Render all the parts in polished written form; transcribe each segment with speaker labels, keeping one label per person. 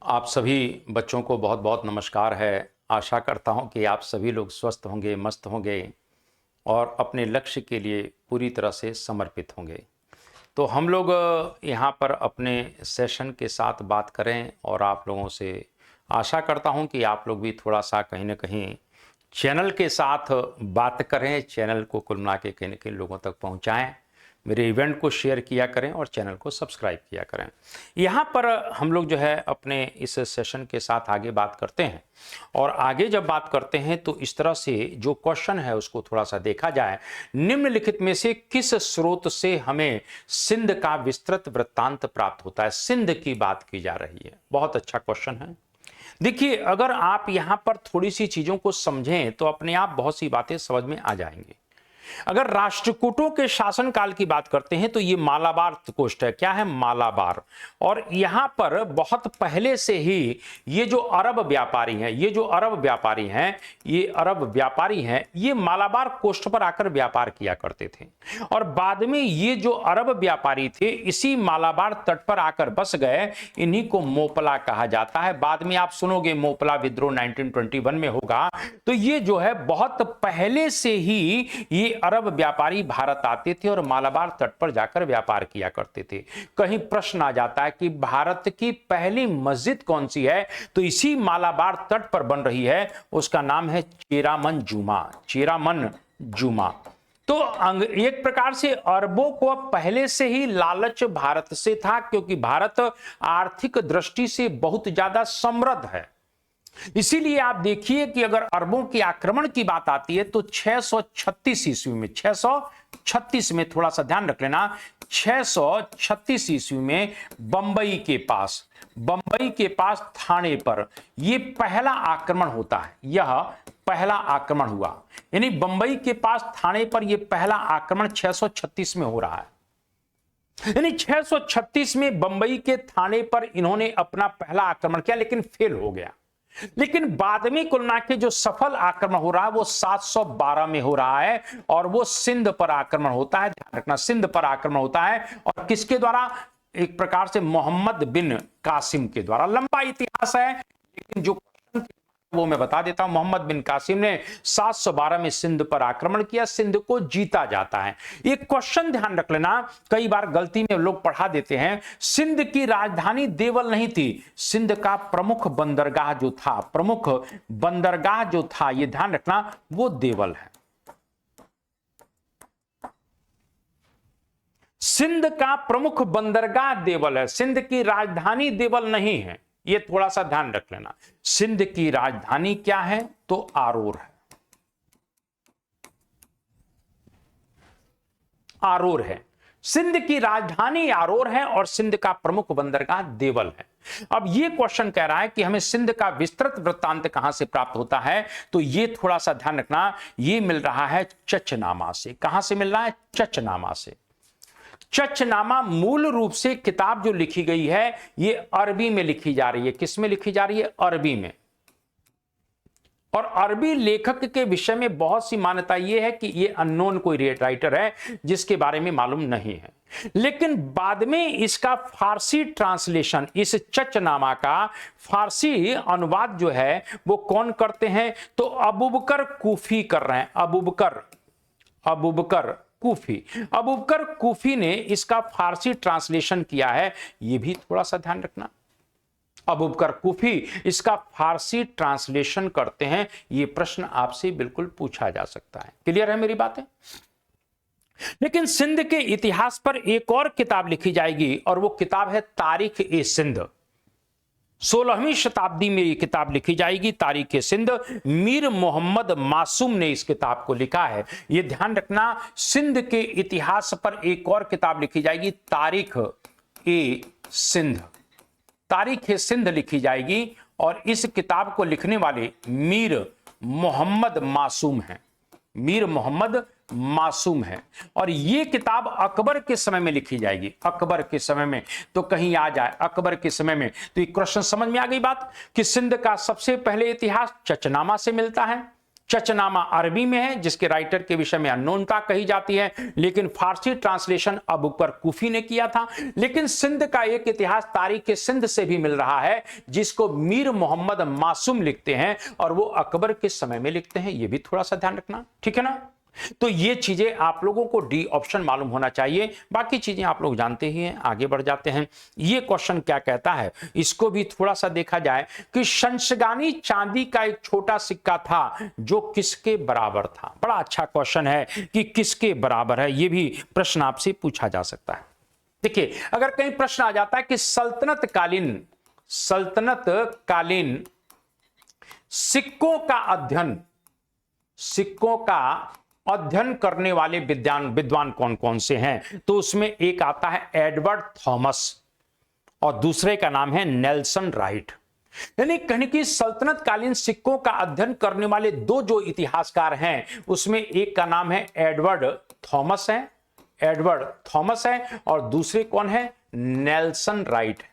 Speaker 1: आप सभी बच्चों को बहुत बहुत नमस्कार है। आशा करता हूं कि आप सभी लोग स्वस्थ होंगे, मस्त होंगे और अपने लक्ष्य के लिए पूरी तरह से समर्पित होंगे। तो हम लोग यहाँ पर अपने सेशन के साथ बात करें और आप लोगों से आशा करता हूं कि आप लोग भी थोड़ा सा कहीं ना कहीं चैनल के साथ बात करें, चैनल को कुल मिला के कहीं ना कहीं लोगों तक पहुँचाएँ, मेरे इवेंट को शेयर किया करें और चैनल को सब्सक्राइब किया करें। यहाँ पर हम लोग जो है अपने इस सेशन के साथ आगे बात करते हैं और आगे जब बात करते हैं तो इस तरह से जो क्वेश्चन है उसको थोड़ा सा देखा जाए। निम्नलिखित में से किस स्रोत से हमें सिंध का विस्तृत वृत्तांत प्राप्त होता है? सिंध की बात की जा रही है। बहुत अच्छा क्वेश्चन है। देखिए, अगर आप यहाँ पर थोड़ी सी चीजों को समझें तो अपने आप बहुत सी बातें समझ में आ जाएंगी। अगर राष्ट्रकूटों के शासनकाल की बात करते हैं तो ये मालाबार कोस्ट है। क्या है? मालाबार। और यहां पर बहुत पहले से ही ये जो अरब व्यापारी हैं, ये मालाबार कोस्ट पर आकर व्यापार किया करते थे। और बाद में ये जो अरब व्यापारी थे इसी मालाबार तट पर आकर बस गए। इन्हीं को मोपला कहा जाता है। बाद में आप सुनोगे मोपला विद्रोह 1921 में होगा। तो ये जो है बहुत पहले से ही ये अरब व्यापारी भारत आते थे और मालाबार तट पर जाकर व्यापार किया करते थे। कहीं प्रश्न आ जाता है कि भारत की पहली मस्जिद कौन सी है, तो इसी मालाबार तट पर बन रही है। उसका नाम है चेरामन जुमा। तो एक प्रकार से अरबों को पहले से ही लालच भारत से था, क्योंकि भारत आर्थिक दृष्टि से बहुत ज्यादा समृद्ध है। इसीलिए आप देखिए कि अगर अरबों के आक्रमण की बात आती है तो 636 ईस्वी में, 636 में थोड़ा सा ध्यान रख लेना, 636 ईस्वी में बंबई के पास थाने पर यह पहला आक्रमण होता है। यह पहला आक्रमण हुआ, यानी बंबई के पास थाने पर यह पहला आक्रमण 636 में हो रहा है। यानी 636 में बंबई के थाने पर इन्होंने अपना पहला आक्रमण किया, लेकिन फेल हो गया। लेकिन बाद में कुल मिला के जो सफल आक्रमण हो रहा है वो 712 में हो रहा है और वो सिंध पर आक्रमण होता है। ध्यान रखना, सिंध पर आक्रमण होता है। और किसके द्वारा? एक प्रकार से मोहम्मद बिन कासिम के द्वारा। लंबा इतिहास है, लेकिन जो वो मैं बता देता हूं। मोहम्मद बिन कासिम ने 712 में सिंध पर आक्रमण किया, सिंध को जीता जाता है। एक क्वेश्चन ध्यान रख लेना, कई बार गलती में लोग पढ़ा देते हैं। सिंध की राजधानी देवल नहीं थी, सिंध का प्रमुख बंदरगाह जो था, ये ध्यान रखना, वो देवल है। सिंध का प्रमुख बंदरगाह देवल है, सिंध की राजधानी देवल नहीं है। ये थोड़ा सा ध्यान रख लेना। सिंध की राजधानी क्या है? तो आरोर है। सिंध की राजधानी आरोर है और सिंध का प्रमुख बंदरगाह देवल है। अब ये क्वेश्चन कह रहा है कि हमें सिंध का विस्तृत वृत्तांत कहां से प्राप्त होता है, तो ये थोड़ा सा ध्यान रखना। ये मिल रहा है चचनामा से। कहां से मिल रहा है? चचनामा से। चचनामा मूल रूप से किताब जो लिखी गई है ये अरबी में लिखी जा रही है। किस में लिखी जा रही है? अरबी में। और अरबी लेखक के विषय में बहुत सी मान्यता यह है कि ये अननोन कोई राइटर है जिसके बारे में मालूम नहीं है। लेकिन बाद में इसका फारसी ट्रांसलेशन, इस चचनामा का फारसी अनुवाद जो है वो कौन करते हैं? तो अबूबकर कूफी कर रहे हैं। अबूबकर कूफी ने इसका फारसी ट्रांसलेशन किया है। यह भी थोड़ा सा ध्यान रखना। अबूबकर कूफी इसका फारसी ट्रांसलेशन करते हैं। यह प्रश्न आपसे बिल्कुल पूछा जा सकता है। क्लियर है मेरी बातें? लेकिन सिंध के इतिहास पर एक और किताब लिखी जाएगी और वो किताब है तारीख ए सिंध। 16वीं शताब्दी में यह किताब लिखी जाएगी, तारीख ए सिंध। मीर मोहम्मद मासूम ने इस किताब को लिखा है। यह ध्यान रखना, सिंध के इतिहास पर एक और किताब लिखी जाएगी, तारीख ए सिंध लिखी जाएगी। और इस किताब को लिखने वाले मीर मोहम्मद मासूम है। और यह किताब अकबर के समय में लिखी जाएगी। अकबर के समय में, तो कहीं आ जाए अकबर के समय में, तो एक क्वेश्चन समझ में आ गई बात कि सिंध का सबसे पहले इतिहास चचनामा से मिलता है। चचनामा अरबी में है, जिसके राइटर के विषय में अननोनता कही जाती है, लेकिन फारसी ट्रांसलेशन अबू बकर कूफी ने किया था। लेकिन सिंध का एक इतिहास तारीख सिंध से भी मिल रहा है, जिसको मीर मोहम्मद मासूम लिखते हैं, और वो अकबर के समय में लिखते हैं। ये भी थोड़ा सा ध्यान रखना, ठीक है ना। तो ये चीजें आप लोगों को डी ऑप्शन मालूम होना चाहिए, बाकी चीजें आप लोग जानते ही हैं। आगे बढ़ जाते हैं। ये क्वेश्चन क्या कहता है, इसको भी थोड़ा सा देखा जाए कि शंशगानी चांदी का एक छोटा सिक्का था जो किसके बराबर था। बड़ा अच्छा क्वेश्चन है कि किसके बराबर है, ये भी प्रश्न आपसे पूछा जा सकता है। देखिए, अगर कहीं प्रश्न आ जाता है कि सल्तनत कालीन सिक्कों का अध्ययन करने वाले विद्वान कौन कौन से हैं, तो उसमें एक आता है एडवर्ड थॉमस और दूसरे का नाम है नेल्सन राइट। यानी कहने की सल्तनत कालीन सिक्कों का अध्ययन करने वाले दो जो इतिहासकार हैं, उसमें एक का नाम है एडवर्ड थॉमस है और दूसरे कौन है, नेल्सन राइट,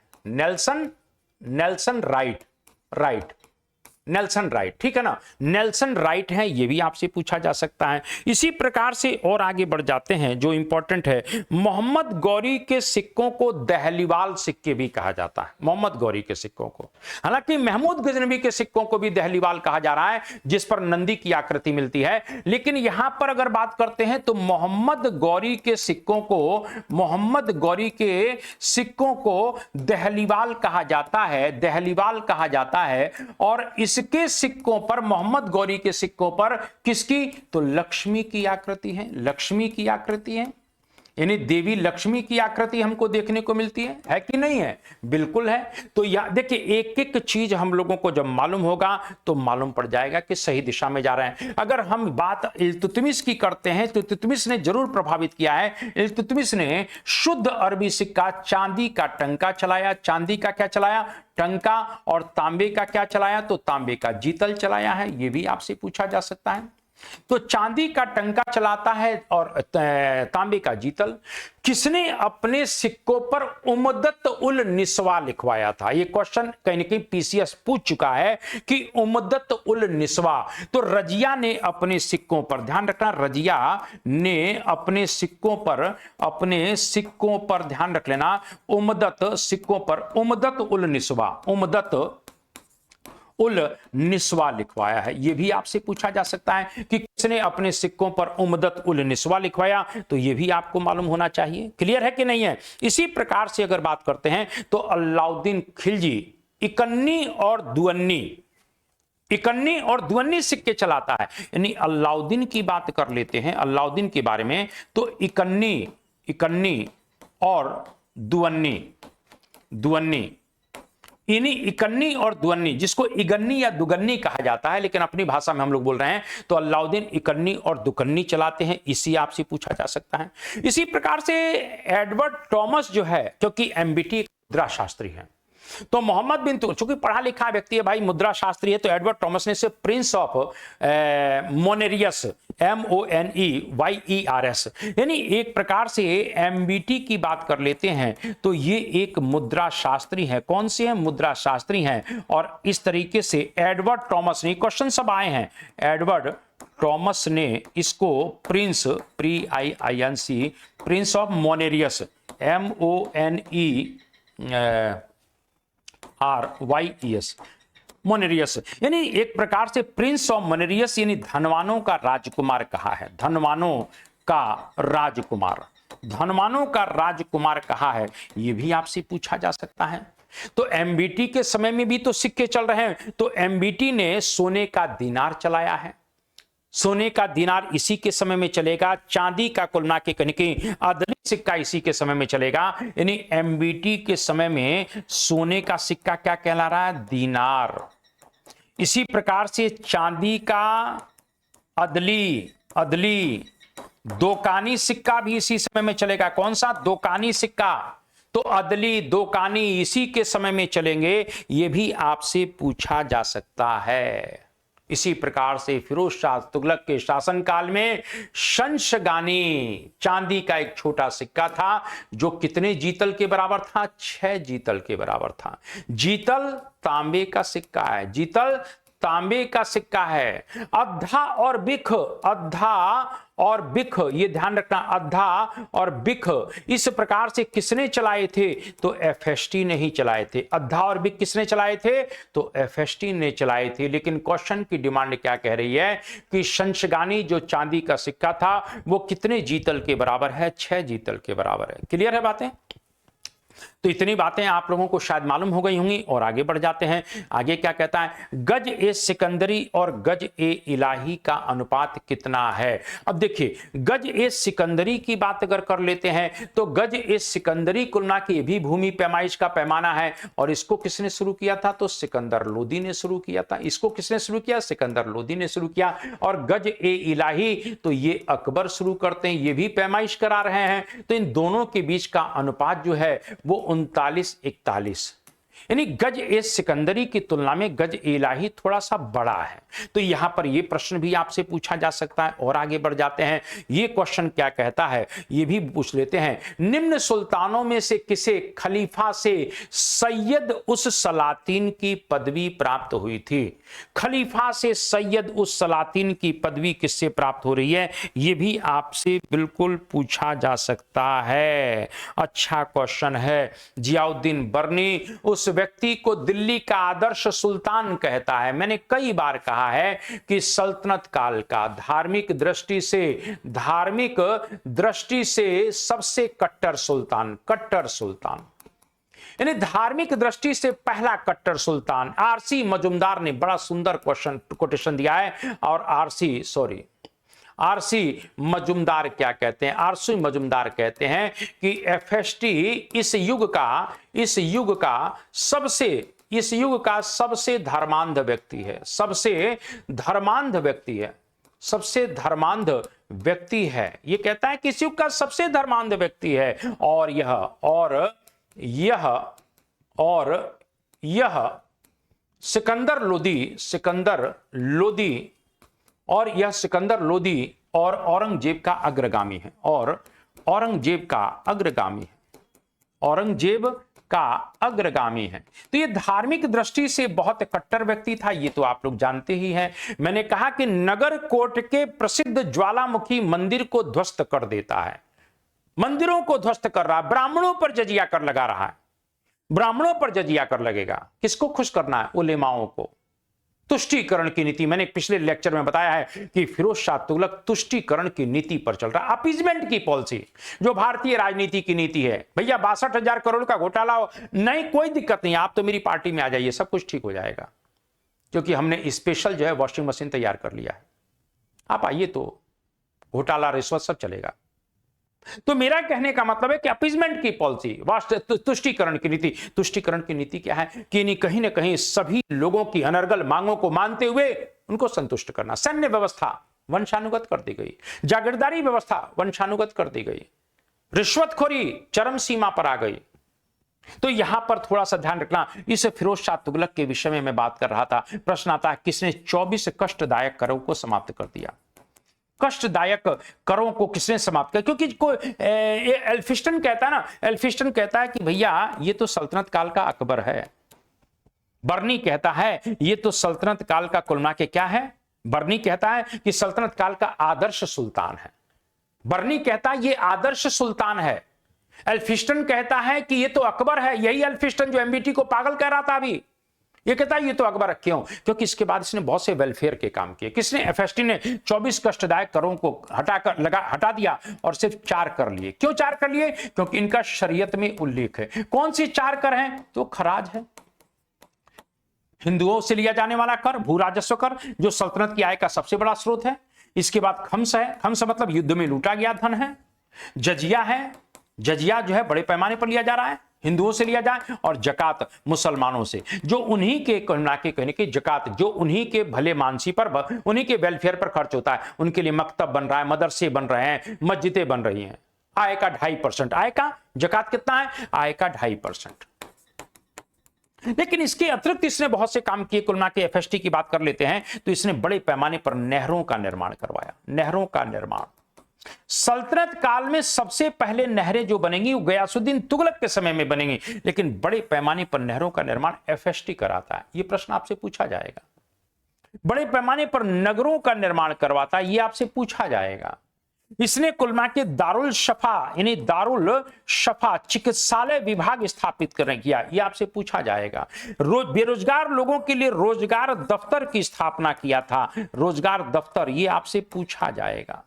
Speaker 1: ठीक है ना। नेल्सन राइट है, ये भी आपसे पूछा जा सकता है। इसी प्रकार से और आगे बढ़ जाते हैं, जो इंपॉर्टेंट है, मोहम्मद गौरी के सिक्कों को दहलीवाल सिक्के भी कहा जाता है। मोहम्मद गौरी के सिक्कों को, हालांकि महमूद गजनवी के सिक्कों को भी दहलीवाल कहा जा रहा है, जिस पर नंदी की आकृति मिलती है। लेकिन यहां पर अगर बात करते हैं तो मोहम्मद गौरी के सिक्कों को दहलीवाल कहा जाता है, और इसके सिक्कों पर, मोहम्मद गौरी के सिक्कों पर किसकी, तो लक्ष्मी की आकृति है, यानी देवी लक्ष्मी की आकृति हमको देखने को मिलती है कि नहीं है, बिल्कुल है। तो देखिए, एक एक चीज हम लोगों को जब मालूम होगा तो मालूम पड़ जाएगा कि सही दिशा में जा रहे हैं। अगर हम बात इल्तुतमिश की करते हैं तो इल्तुतमिश ने जरूर प्रभावित किया है। इल्तुतमिश ने शुद्ध अरबी सिक्का चांदी का टंका चलाया, चांदी का क्या चलाया, टंका, और तांबे का क्या चलाया, तो तांबे का जीतल चलाया है। यह भी आपसे पूछा जा सकता है। तो चांदी का टंका चलाता है और तांबे का जीतल। किसने अपने सिक्कों पर उमदत उल निस्वा लिखवाया था? यह क्वेश्चन कहीं ना कहीं पीसीएस पूछ चुका है कि उमदत उल निस्वा। तो रजिया ने अपने सिक्कों पर, ध्यान रखना, रजिया ने अपने सिक्कों पर ध्यान रख लेना, सिक्कों पर उमदत उल निस्वा लिखवाया है। यह भी आपसे पूछा जा सकता है कि किसने अपने सिक्कों पर उमदत उल निस्वा लिखवाया, तो यह भी आपको मालूम होना चाहिए। क्लियर है कि नहीं है? इसी प्रकार से अगर बात करते हैं तो अलाउद्दीन खिलजी इकन्नी और दुअन्नी सिक्के चलाता है। यानी अलाउद्दीन की बात कर लेते हैं, अलाउद्दीन के बारे में, तो इकन्नी और दुअन्नी, इकन्नी और दुअन्नी, जिसको इगन्नी या दुगन्नी कहा जाता है, लेकिन अपनी भाषा में हम लोग बोल रहे हैं, तो अलाउद्दीन इकन्नी और दुकन्नी चलाते हैं। इसी आपसे पूछा जा सकता है। इसी प्रकार से एडवर्ड थॉमस जो है, क्योंकि एमबीटी मुद्रा शास्त्री है, तो मोहम्मद बिन चूंकि पढ़ा लिखा व्यक्ति है भाई, मुद्रा शास्त्री है, तो एडवर्ड थॉमस ने से प्रिंस ऑफ मोनेरियस, MONEYERS, यानी एक प्रकार से एमबीटी की बात कर लेते हैं तो ये एक मुद्रा शास्त्री है। कौन से हैं? मुद्रा शास्त्री हैं। और इस तरीके से एडवर्ड थॉमस ने, क्वेश्चन सब आए हैं, एडवर्ड थॉमस ने इसको प्रिंस प्रिंस ऑफ मोनेरियस, MONERYES, मोनेरियस, यानी एक प्रकार से प्रिंस ऑफ मोनेरियस, यानी धनवानों का राजकुमार कहा है। धनवानों का राजकुमार कहा है। यह भी आपसे पूछा जा सकता है। तो एमबीटी के समय में भी तो सिक्के चल रहे हैं, तो एमबीटी ने सोने का दीनार चलाया है। सोने का दीनार इसी के समय में चलेगा। चांदी का कुल मिला के कहीं अदली सिक्का इसी के समय में चलेगा। यानी एमबीटी के समय में सोने का सिक्का क्या कहला रहा है? दीनार। इसी प्रकार से चांदी का अदली दोकानी सिक्का भी इसी समय में चलेगा। कौन सा? दोकानी सिक्का। तो अदली दोकानी इसी के समय में चलेंगे। यह भी आपसे पूछा जा सकता है। इसी प्रकार से फिरोज शाह तुगलक के शासनकाल में शंशगानी चांदी का एक छोटा सिक्का था, जो कितने जीतल के बराबर था? 6 जीतल के बराबर था। जीतल तांबे का सिक्का है, जीतल तांबे का सिक्का है। अद्धा और बिख, अद्धा और बिख, ये ध्यान रखना, अद्धा और बिख इस प्रकार से किसने चलाए थे? तो एफएसटी ने ही चलाए थे। अद्धा और बिख किसने चलाए थे? तो एफएसटी ने चलाए थे। लेकिन क्वेश्चन की डिमांड क्या कह रही है कि शंशगानी जो चांदी का सिक्का था वो कितने जीतल के बराबर है? 6 जीतल के बराबर है। क्लियर है बातें? तो इतनी बातें आप लोगों को शायद मालूम हो गई होंगी और आगे बढ़ जाते हैं। आगे क्या कहता है? गज ए सिकंदरी और गज ए इलाही का अनुपात कितना है? अब देखिए, गज ए सिकंदरी की बात अगर कर लेते हैं तो गज ए सिकंदरी कुलना की भी भूमि पैमाइश का पैमाना है और इसको किसने शुरू किया था? तो सिकंदर लोदी ने शुरू किया था। इसको किसने शुरू किया? सिकंदर लोदी ने शुरू किया। और गज ए इलाही तो ये अकबर शुरू करते हैं, ये भी पैमाइश करा रहे हैं। तो इन दोनों के बीच का अनुपात जो है वो 39-41, यानी गज ए सिकंदरी की तुलना में गज ए इलाही थोड़ा सा बड़ा है। तो यहां पर यह प्रश्न भी आपसे पूछा जा सकता है। और आगे बढ़ जाते हैं। यह क्वेश्चन क्या कहता है यह भी पूछ लेते हैं। निम्न सुल्तानों में से किसे खलीफा से सैयद उस सलातीन की पदवी प्राप्त हुई थी? खलीफा से सैयद उस सलातीन की पदवी किससे प्राप्त हो रही है? यह भी आपसे बिल्कुल पूछा जा सकता है। अच्छा क्वेश्चन है। जियाउद्दीन बर्नी उस व्यक्ति को दिल्ली का आदर्श सुल्तान कहता है। मैंने कई बार कहा है कि सल्तनत काल का धार्मिक दृष्टि से सबसे कट्टर सुल्तान, यानी धार्मिक दृष्टि से पहला कट्टर सुल्तान आरसी मजुमदार ने बड़ा सुंदर कोटेशन दिया है। और आरसी मजुमदार क्या कहते हैं? आरसी मजुमदार कहते हैं कि एफएसटी इस युग का सबसे धर्मांध व्यक्ति है। सबसे धर्मांध व्यक्ति है। ये कहता है कि इस युग का सबसे धर्मांध व्यक्ति है। और यह सिकंदर लोदी और औरंगजेब का अग्रगामी है। तो ये धार्मिक दृष्टि से बहुत कट्टर व्यक्ति था, ये तो आप लोग जानते ही हैं। मैंने कहा कि नगर कोट के प्रसिद्ध ज्वालामुखी मंदिर को ध्वस्त कर देता है, मंदिरों को ध्वस्त कर रहा है, ब्राह्मणों पर जजिया कर लगा रहा है। ब्राह्मणों पर जजिया कर लगेगा। किसको खुश करना है? उलेमाओं को। तुष्टीकरण की नीति, मैंने पिछले लेक्चर में बताया है कि फिरोज शाह तुगलक तुष्टीकरण की नीति पर चल रहा है। अपीजमेंट की पॉलिसी जो भारतीय राजनीति की नीति है। भैया 62,000 करोड़ का घोटाला हो, नहीं कोई दिक्कत नहीं, आप तो मेरी पार्टी में आ जाइए, सब कुछ ठीक हो जाएगा, क्योंकि हमने स्पेशल जो है वॉशिंग मशीन तैयार कर लिया है। आप आइए तो घोटाला रिश्वत सब चलेगा। तो मेरा कहने का मतलब है कि अपीजमेंट की पॉलिसी, तुष्टीकरण की नीति क्या है कि कहीं ना कहीं सभी लोगों की अनर्गल मांगों को मानते हुए उनको संतुष्ट करना। सैन्य व्यवस्था वंशानुगत कर दी गई, जागीरदारी व्यवस्था वंशानुगत कर दी गई, रिश्वतखोरी चरम सीमा पर आ गई। तो यहां पर थोड़ा सा ध्यान रखना। इस फिरोज शाह तुगलक के विषय में मैं बात कर रहा था। प्रश्न आता है किसने 24 कष्टदायक करों को समाप्त कर दिया? कष्टदायक करों को किसने समाप्त किया? क्योंकि एल्फिस्टन कहता है कि भैया ये तो सल्तनत काल का अकबर है। बर्नी कहता है ये तो सल्तनत काल का कुल के क्या है? बर्नी कहता है कि सल्तनत काल का आदर्श सुल्तान है। बर्नी कहता है ये आदर्श सुल्तान है। एल्फिस्टन कहता है कि ये तो अकबर है। यही एल्फिस्टन जो एमबीटी को पागल कह रहा था अभी, ये कहता है ये तो अकबर है। क्यों? क्योंकि इसके बाद इसने बहुत से वेलफेयर के काम किए। किसने? एफएसटी ने 24 कष्टदायक करों को हटा दिया और सिर्फ 4 कर लिए। क्यों 4 कर लिए? क्योंकि इनका शरीयत में उल्लेख है। कौन सी 4 कर हैं? तो खराज है, हिंदुओं से लिया जाने वाला कर, भू राजस्व कर जो सल्तनत की आय का सबसे बड़ा स्रोत है। इसके बाद खम्स है, खम्स मतलब युद्ध में लूटा गया धन है। जजिया है, जजिया जो है बड़े पैमाने पर लिया जा रहा है, हिंदुओं से लिया जाए। और जकात मुसलमानों से, जो उन्हीं के कहने की जकात जो उन्हीं के भले मानसी पर, उन्हीं के वेलफेयर पर खर्च होता है। उनके लिए मकतब बन रहा है, मदरसे बन रहे हैं, मस्जिदें बन रही हैं। आय का 2.5%, आय का जकात कितना है? आय का 2.5%। लेकिन इसके अतिरिक्त इसने बहुत से काम किए। कुल मिला के एफएसटी की बात कर लेते हैं तो इसने बड़े पैमाने पर नहरों का निर्माण करवाया। नहरों का निर्माण सल्तनत काल में सबसे पहले नहरें जो बनेंगी वो गयासुद्दीन तुगलक के समय में बनेंगी, लेकिन बड़े पैमाने पर नहरों का निर्माण एफएसटी कराता है। यह प्रश्न आपसे पूछा जाएगा। बड़े पैमाने पर नगरों का निर्माण करवाता, ये आपसे पूछा जाएगा। इसने कुल मिला के दारुल शफा यानी दारुल शफा चिकित्सालय विभाग स्थापित करने किया, ये आपसे पूछा जाएगा। बेरोजगार लोगों के लिए रोजगार दफ्तर की स्थापना किया था, रोजगार दफ्तर, ये आपसे पूछा जाएगा।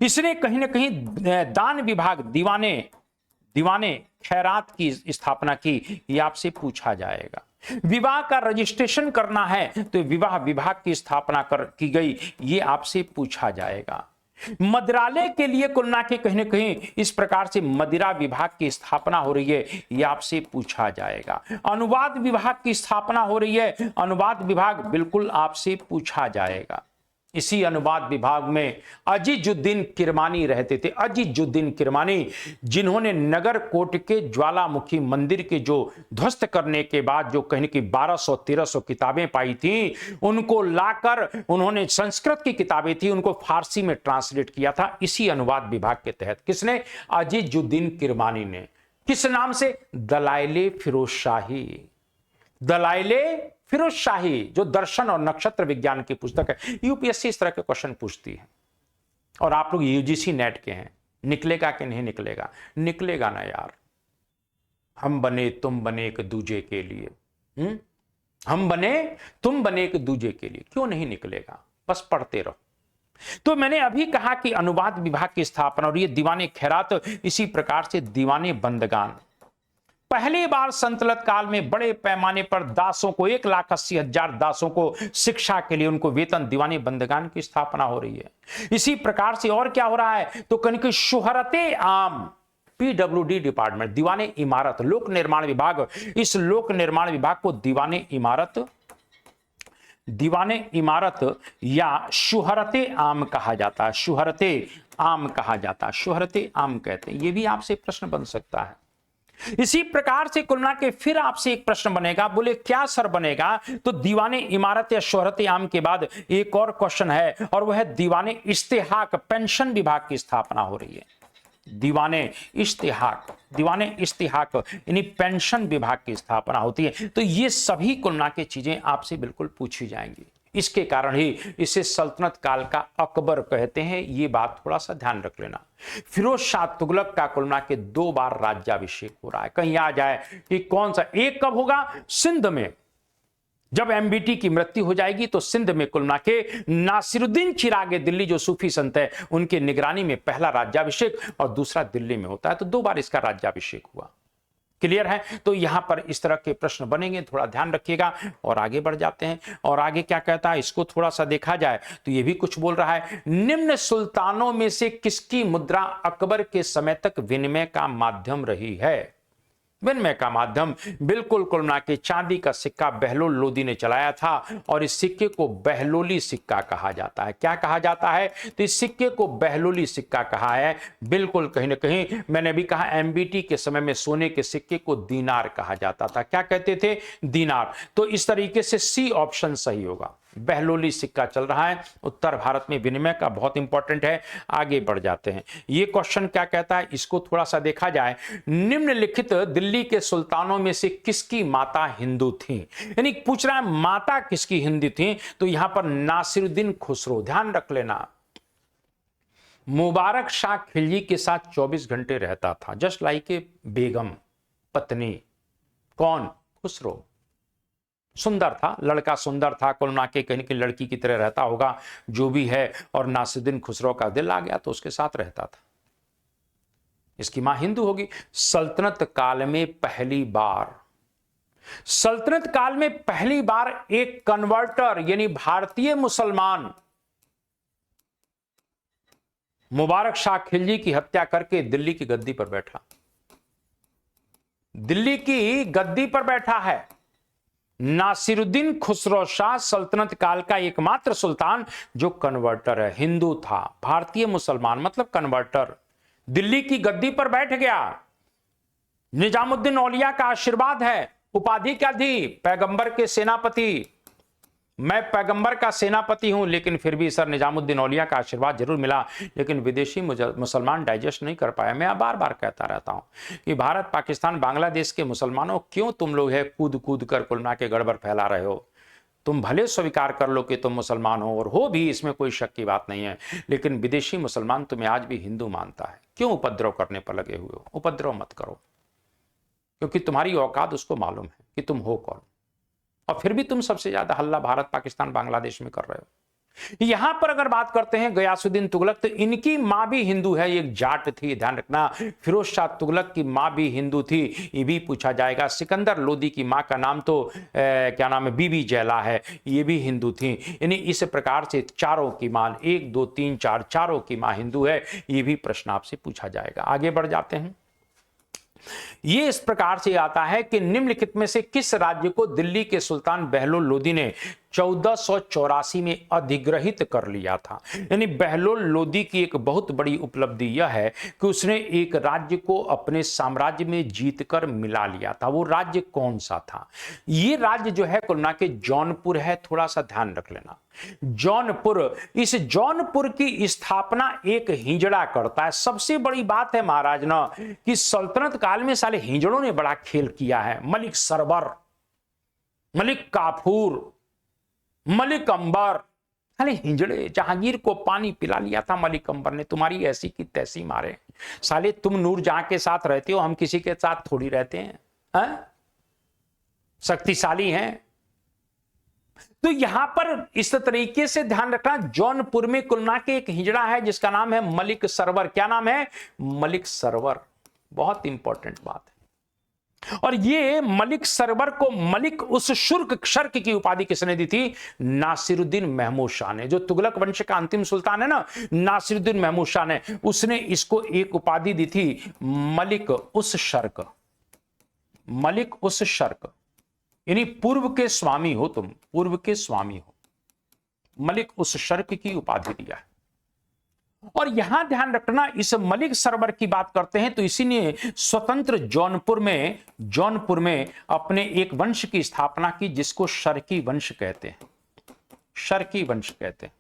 Speaker 1: इसने कहीं ना कहीं दान विभाग दीवाने खैरात की स्थापना की, ये आपसे पूछा जाएगा। विवाह का रजिस्ट्रेशन करना है तो विवाह विभाग की स्थापना की गई, ये आपसे पूछा जाएगा। मदिरालय के लिए कुल मिला के कहीं ना कहीं इस प्रकार से मदिरा विभाग की स्थापना हो रही है, यह आपसे पूछा जाएगा। अनुवाद विभाग की स्थापना हो रही है, अनुवाद विभाग बिल्कुल आपसे पूछा जाएगा। इसी अनुवाद विभाग में अजीजुद्दीन किरमानी रहते थे। अजीजुद्दीन किरमानी, जिन्होंने नगर कोट के ज्वालामुखी मंदिर के जो ध्वस्त करने के बाद जो कहीं कि 1200-1300 किताबें पाई थी, उनको लाकर उन्होंने संस्कृत की किताबें थी उनको फारसी में ट्रांसलेट किया था, इसी अनुवाद विभाग के तहत। किसने? अजीजुद्दीन किरमानी ने। किस नाम से? दलाइले फिरोज शाही। दलाइले फिरोज शाही, जो दर्शन और नक्षत्र विज्ञान की पुस्तक है। यूपीएससी इस तरह के क्वेश्चन पूछती है और आप लोग यूजीसी नेट के हैं, निकलेगा कि नहीं निकलेगा? निकलेगा ना यार। हम बने तुम बने एक दूजे के लिए, हम बने तुम बने एक दूजे के लिए, क्यों नहीं निकलेगा? बस पढ़ते रहो। तो मैंने अभी कहा कि अनुवाद विभाग की स्थापना, और ये दीवाने खैरात, इसी प्रकार से दीवाने बंदगान। पहली बार संतलत काल में बड़े पैमाने पर दासों को 1,80,000 दासों को शिक्षा के लिए उनको वेतन, दीवाने बंदगान की स्थापना हो रही है। इसी प्रकार से और क्या हो रहा है? तो कहीं की शोहरते आम, पीडब्ल्यूडी डिपार्टमेंट, दीवाने इमारत, लोक निर्माण विभाग, इस लोक निर्माण विभाग को दीवाने इमारत या शुहरते आम कहा जाता है। शुहरते आम कहा जाता है, शुहरते आम कहते हैं। यह भी आपसे प्रश्न बन सकता है। इसी प्रकार से कुल मिला के फिर आपसे एक प्रश्न बनेगा, बोले क्या सर बनेगा? तो दीवाने इमारत या शोहरते आम के बाद एक और क्वेश्चन है, और वह है दीवाने इस्तेहाक, पेंशन विभाग की स्थापना हो रही है। दीवाने इस्तेहाक यानी पेंशन विभाग की स्थापना होती है। तो ये सभी कुल मिला के चीजें आपसे बिल्कुल पूछी जाएंगी। इसके कारण ही इसे सल्तनत काल का अकबर कहते हैं, ये बात थोड़ा सा ध्यान रख लेना। फिरोज शाह तुगलक का कुल मिला के 2 बार राज्याभिषेक हो रहा है। कहीं आ जाए कि कौन सा, एक कब होगा? सिंध में, जब एमबीटी की मृत्यु हो जाएगी तो सिंध में कुल मिला के नासिरुद्दीन चिरागे दिल्ली जो सूफी संत है, उनके निगरानी में पहला राज्याभिषेक, और दूसरा दिल्ली में होता है। तो 2 बार इसका राज्याभिषेक हुआ। क्लियर है? तो यहां पर इस तरह के प्रश्न बनेंगे, थोड़ा ध्यान रखिएगा। और आगे बढ़ जाते हैं, और आगे क्या कहता है इसको थोड़ा सा देखा जाए तो ये भी कुछ बोल रहा है। निम्न सुल्तानों में से किसकी मुद्रा अकबर के समय तक विनिमय का माध्यम रही है? विनिमय का माध्यम बिल्कुल कुल मिला के चांदी का सिक्का बहलोल लोदी ने चलाया था, और इस सिक्के को बहलोली सिक्का कहा जाता है। क्या कहा जाता है? तो इस सिक्के को बहलोली सिक्का कहा है। बिल्कुल कहीं ना कहीं मैंने भी कहा, एमबीटी के समय में सोने के सिक्के को दीनार कहा जाता था। क्या कहते थे? दीनार। तो इस तरीके से सी ऑप्शन सही होगा। बहलोली सिक्का चल रहा है, उत्तर भारत में विनिमय का, बहुत इंपॉर्टेंट है। आगे बढ़ जाते हैं। ये क्वेश्चन क्या कहता है इसको थोड़ा सा देखा जाए। निम्नलिखित दिल्ली के सुल्तानों में से किसकी माता हिंदू थी? यानी पूछ रहा है माता किसकी हिंदू थी? तो यहां पर नासिरुद्दीन खुसरो, ध्यान रख लेना, मुबारक शाह खिलजी के साथ 24 घंटे रहता था, जस्ट लाइक ए बेगम, पत्नी। कौन? खुसरो। सुंदर था, लड़का सुंदर था, कुल मिला के कहीं की लड़की की तरह रहता होगा, जो भी है। और नासिरुद्दीन खुसरो का दिल आ गया तो उसके साथ रहता था। इसकी मां हिंदू होगी। सल्तनत काल में पहली बार एक कन्वर्टर यानी भारतीय मुसलमान मुबारक शाह खिलजी की हत्या करके दिल्ली की गद्दी पर बैठा। दिल्ली की गद्दी पर बैठा है नासिरुद्दीन खुसरो शाह, सल्तनत काल का एकमात्र सुल्तान जो कन्वर्टर है, हिंदू था, भारतीय मुसलमान मतलब कन्वर्टर, दिल्ली की गद्दी पर बैठ गया। निजामुद्दीन औलिया का आशीर्वाद है। उपाधि क्या थी? पैगंबर के सेनापति। मैं पैगंबर का सेनापति हूं, लेकिन फिर भी सर निजामुद्दीन औलिया का आशीर्वाद जरूर मिला, लेकिन विदेशी मुसलमान डाइजेस्ट नहीं कर पाया। मैं बार बार कहता रहता हूं कि भारत, पाकिस्तान, बांग्लादेश के मुसलमानों, क्यों तुम लोग है कूद कूद कर कुलना के गड़बड़ फैला रहे हो? तुम भले स्वीकार कर लो कि तुम मुसलमान हो, और हो भी, इसमें कोई शक की बात नहीं है, लेकिन विदेशी मुसलमान तुम्हें आज भी हिंदू मानता है। क्यों उपद्रव करने पर लगे हुए हो? उपद्रव मत करो, क्योंकि तुम्हारी औकात उसको मालूम है कि तुम हो कौन, और फिर भी तुम सबसे ज्यादा हल्ला भारत, पाकिस्तान, बांग्लादेश में कर रहे हो। यहां पर अगर बात करते हैं गयासुद्दीन तुगलक, तो इनकी मां भी हिंदू है, एक जाट थी, ध्यान रखना। फिरोज शाह तुगलक की मां भी हिंदू थी, ये भी पूछा जाएगा। सिकंदर लोदी की मां का नाम तो क्या नाम है, बीबी जैला है, ये भी हिंदू थी। यानी इस प्रकार से चारों की मां, 1 2 3 4, चारों की मां हिंदू है, ये भी प्रश्न आपसे पूछा जाएगा। आगे बढ़ जाते हैं। ये इस प्रकार से आता है कि निम्नलिखित में से किस राज्य को दिल्ली के सुल्तान बहलोल लोदी ने 1484 में अधिग्रहित कर लिया था? यानी बहलोल लोदी की एक बहुत बड़ी उपलब्धि यह है कि उसने एक राज्य को अपने साम्राज्य में जीतकर मिला लिया था। वो राज्य कौन सा था? ये राज्य जो है कुल मिला के जौनपुर है, थोड़ा सा ध्यान रख लेना। जौनपुर, इस जौनपुर की स्थापना एक हिजड़ा करता है। सबसे बड़ी बात है महाराज ना कि सल्तनत काल में साले हिजड़ों ने बड़ा खेल किया है। मलिक सरवर, मलिक काफूर, मलिक अंबर, अरे हिजड़े। जहांगीर को पानी पिला लिया था मलिक अंबर ने, तुम्हारी ऐसी की तैसी मारे। साले तुम नूरजहां के साथ रहते हो, हम किसी के साथ थोड़ी रहते हैं, शक्तिशाली हैं। तो यहां पर इस तरीके से ध्यान रखना, जौनपुर में कुलना के एक हिजड़ा है जिसका नाम है मलिक सरवर। क्या नाम है? मलिक सरवर। बहुत इंपॉर्टेंट बात है। और ये मलिक सरवर को मलिक उस शर्क की उपाधि किसने दी थी? नासिरुद्दीन महमूद शाह ने। जो तुगलक वंश का अंतिम सुल्तान है ना, नासिरुद्दीन महमूद शाह ने, उसने इसको एक उपाधि दी थी, मलिक उस शर्क। मलिक उस शर्क, यानी पूर्व के स्वामी हो तुम, पूर्व के स्वामी हो। मलिक उस शर्क की उपाधि दिया है। और यहां ध्यान रखना, इस मलिक सरवर की बात करते हैं तो इसी ने स्वतंत्र जौनपुर में अपने एक वंश की स्थापना की जिसको शर्की वंश कहते हैं। शर्की वंश कहते हैं।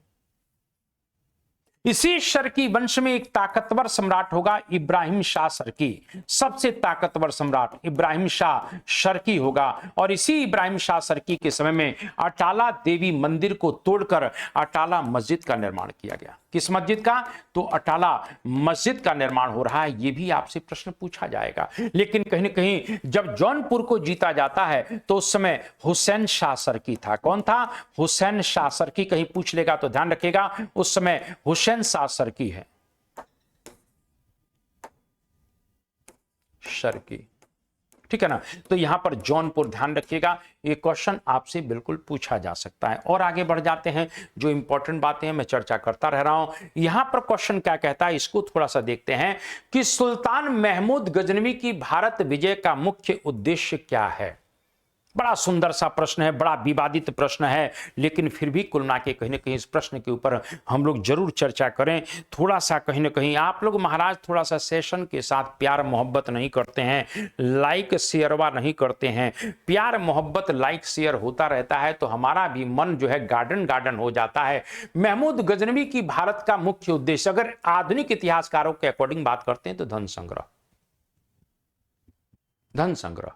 Speaker 1: इसी शर्की वंश में एक ताकतवर सम्राट होगा, इब्राहिम शाह शर्की। सबसे ताकतवर सम्राट इब्राहिम शाह शर्की होगा। और इसी इब्राहिम शाह शर्की के समय में अटाला देवी मंदिर को तोड़कर अटाला मस्जिद का निर्माण किया गया। किस मस्जिद का? तो अटाला मस्जिद का निर्माण हो रहा है। यह भी आपसे प्रश्न पूछा जाएगा। लेकिन कहीं ना कहीं जब जौनपुर को जीता जाता है तो उस समय हुसैन शाह शर्की था। कौन था? हुसैन शाह शर्की। कहीं पूछ लेगा तो ध्यान रखिएगा, उस समय हुसैन शाह शर्की है। शर्की, ठीक है ना। तो यहां पर जौनपुर ध्यान रखिएगा, ये क्वेश्चन आपसे बिल्कुल पूछा जा सकता है। और आगे बढ़ जाते हैं, जो इंपॉर्टेंट बातें हैं मैं चर्चा करता रह रहा हूं। यहां पर क्वेश्चन क्या कहता है, इसको थोड़ा सा देखते हैं कि सुल्तान महमूद गजनवी की भारत विजय का मुख्य उद्देश्य क्या है। बड़ा सुंदर सा प्रश्न है, बड़ा विवादित प्रश्न है, लेकिन फिर भी कुल मिला के कहीं ना कहीं इस प्रश्न के ऊपर हम लोग जरूर चर्चा करें। थोड़ा सा कहीं ना कहीं आप लोग महाराज थोड़ा सा सेशन के साथ प्यार मोहब्बत नहीं करते हैं, लाइक शेयरवा नहीं करते हैं। प्यार मोहब्बत लाइक शेयर होता रहता है तो हमारा भी मन जो है गार्डन गार्डन हो जाता है। महमूद गजनवी की भारत का मुख्य उद्देश्य, अगर आधुनिक इतिहासकारों के अकॉर्डिंग बात करते हैं तो धन संग्रह। धन संग्रह।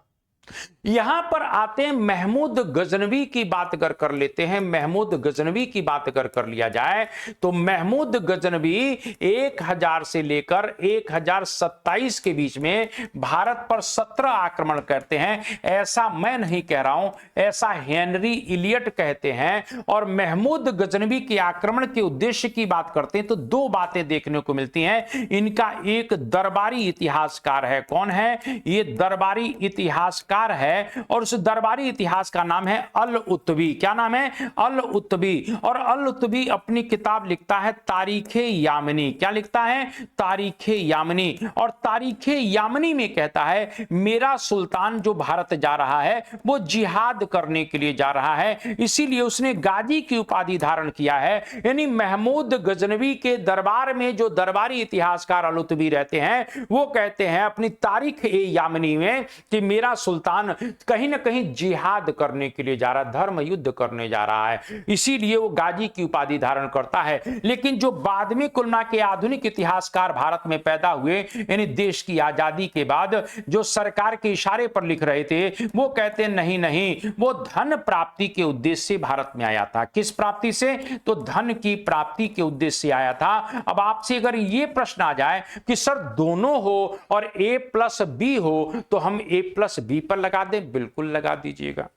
Speaker 1: यहां पर आते हैं महमूद गजनवी की बात अगर कर लेते हैं, महमूद गजनवी की बात अगर कर लिया जाए तो महमूद गजनवी 1000 से लेकर 1027 के बीच में भारत पर 17 आक्रमण करते हैं। ऐसा मैं नहीं कह रहा हूं, ऐसा हेनरी इलियट कहते हैं। और महमूद गजनवी के आक्रमण के उद्देश्य की बात करते हैं तो दो बातें देखने को मिलती हैं। इनका एक दरबारी इतिहासकार है। कौन है? ये दरबारी इतिहासकार है और उस दरबारी इतिहास का नाम है अल उत्बी। क्या नाम है? अल उत्बी। और अल उत्बी अपनी किताब लिखता है तारीखे यामनी। क्या लिखता है? तारीखे यामनी। और तारीखे यामनी में कहता है मेरा सुल्तान जो भारत जा रहा है वो जिहाद करने के लिए जा रहा है, इसीलिए उसने गाजी की उपाधि धारण किया है। यानी महमूद गजनवी के दरबार में जो दरबारी इतिहासकार अल उत्बी रहते हैं वो कहते हैं अपनी तारीख ए यामनी में कि मेरा सुल्तान सुल्तान कहीं ना कहीं जिहाद करने के लिए जा रहा है, धर्म युद्ध करने जा रहा है, इसीलिए वो गाजी की उपाधि धारण करता है। लेकिन जो बाद में कुल मिला के आधुनिक इतिहासकार भारत में पैदा हुए, यानी देश की आजादी के बाद जो सरकार के इशारे पर लिख रहे थे, वो कहते नहीं नहीं, वो धन प्राप्ति के उद्देश्य से भारत में आया था। किस प्राप्ति से? तो धन की प्राप्ति के उद्देश्य से आया था। अब आपसे अगर ये प्रश्न आ जाए कि सर दोनों हो और ए प्लस बी हो, तो हम ए प्लस बी पर लगा दें, बिल्कुल लगा दीजिएगा,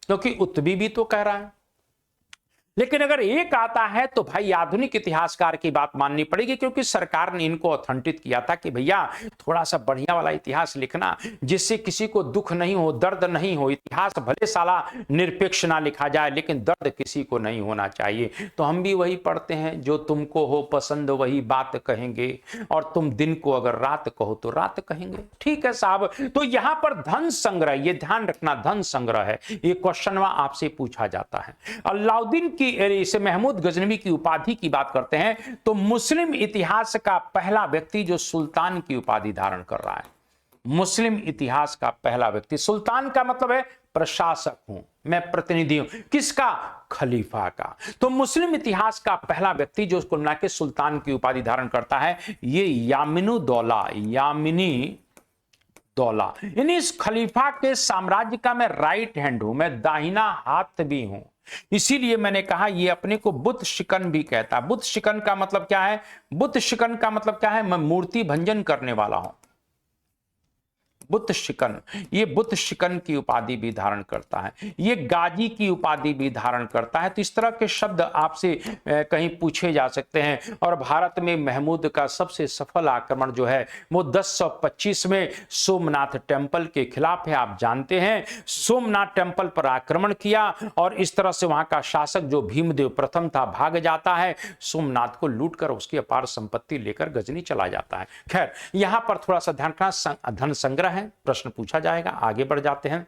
Speaker 1: क्योंकि उत्बी भी तो कह रहा है। लेकिन अगर एक आता है तो भाई आधुनिक इतिहासकार की बात माननी पड़ेगी, क्योंकि सरकार ने इनको ऑथेंटिक किया था कि भैया थोड़ा सा बढ़िया वाला इतिहास लिखना, जिससे किसी को दुख नहीं हो, दर्द नहीं हो। इतिहास भले साला निरपेक्ष ना लिखा जाए, लेकिन दर्द किसी को नहीं होना चाहिए। तो हम भी वही पढ़ते हैं, जो तुमको हो पसंद वही बात कहेंगे, और तुम दिन को अगर रात कहो तो रात कहेंगे। ठीक है साहब, तो यहां पर धन संग्रह, ये ध्यान रखना, धन संग्रह है, ये क्वेश्चन आपसे पूछा जाता है। अलाउद्दीन इसे महमूद गजनवी की उपाधि की बात करते हैं, तो मुस्लिम इतिहास का पहला व्यक्ति जो सुल्तान की उपाधि धारण कर रहा है, मुस्लिम इतिहास का पहला व्यक्ति। सुल्तान का मतलब है प्रशासक हूं मैं, प्रतिनिधि हूं, किसका? खलीफा का। तो मुस्लिम इतिहास का पहला व्यक्ति जो कुल मिला के सुल्तान की उपाधि धारण करता है, ये यामिनु दौला, यामिनी दौला, यानी इस खलीफा के साम्राज्य का मैं राइट हैंड हूं, मैं दाहिना हाथ भी हूं। इसीलिए मैंने कहा ये अपने को बुत शिकन भी कहता है। बुत शिकन का मतलब क्या है? बुत शिकन का मतलब क्या है? मैं मूर्ति भंजन करने वाला हूं। बुत शिकन, ये बुत शिकन की उपाधि भी धारण करता है, ये गाजी की उपाधि भी धारण करता है। तो इस तरह के शब्द आपसे कहीं पूछे जा सकते हैं। और भारत में महमूद का सबसे सफल आक्रमण जो है वो 1025 में सोमनाथ टेम्पल के खिलाफ है। आप जानते हैं सोमनाथ टेम्पल पर आक्रमण किया और इस तरह से वहां का शासक जो भीमदेव प्रथम था भाग जाता है, सोमनाथ को लूट कर उसकी अपार संपत्ति लेकर गजनी चला जाता है। खैर यहां पर थोड़ा सा ध्यान रखना, धन संग्रह है, प्रश्न पूछा जाएगा। आगे बढ़ जाते हैं।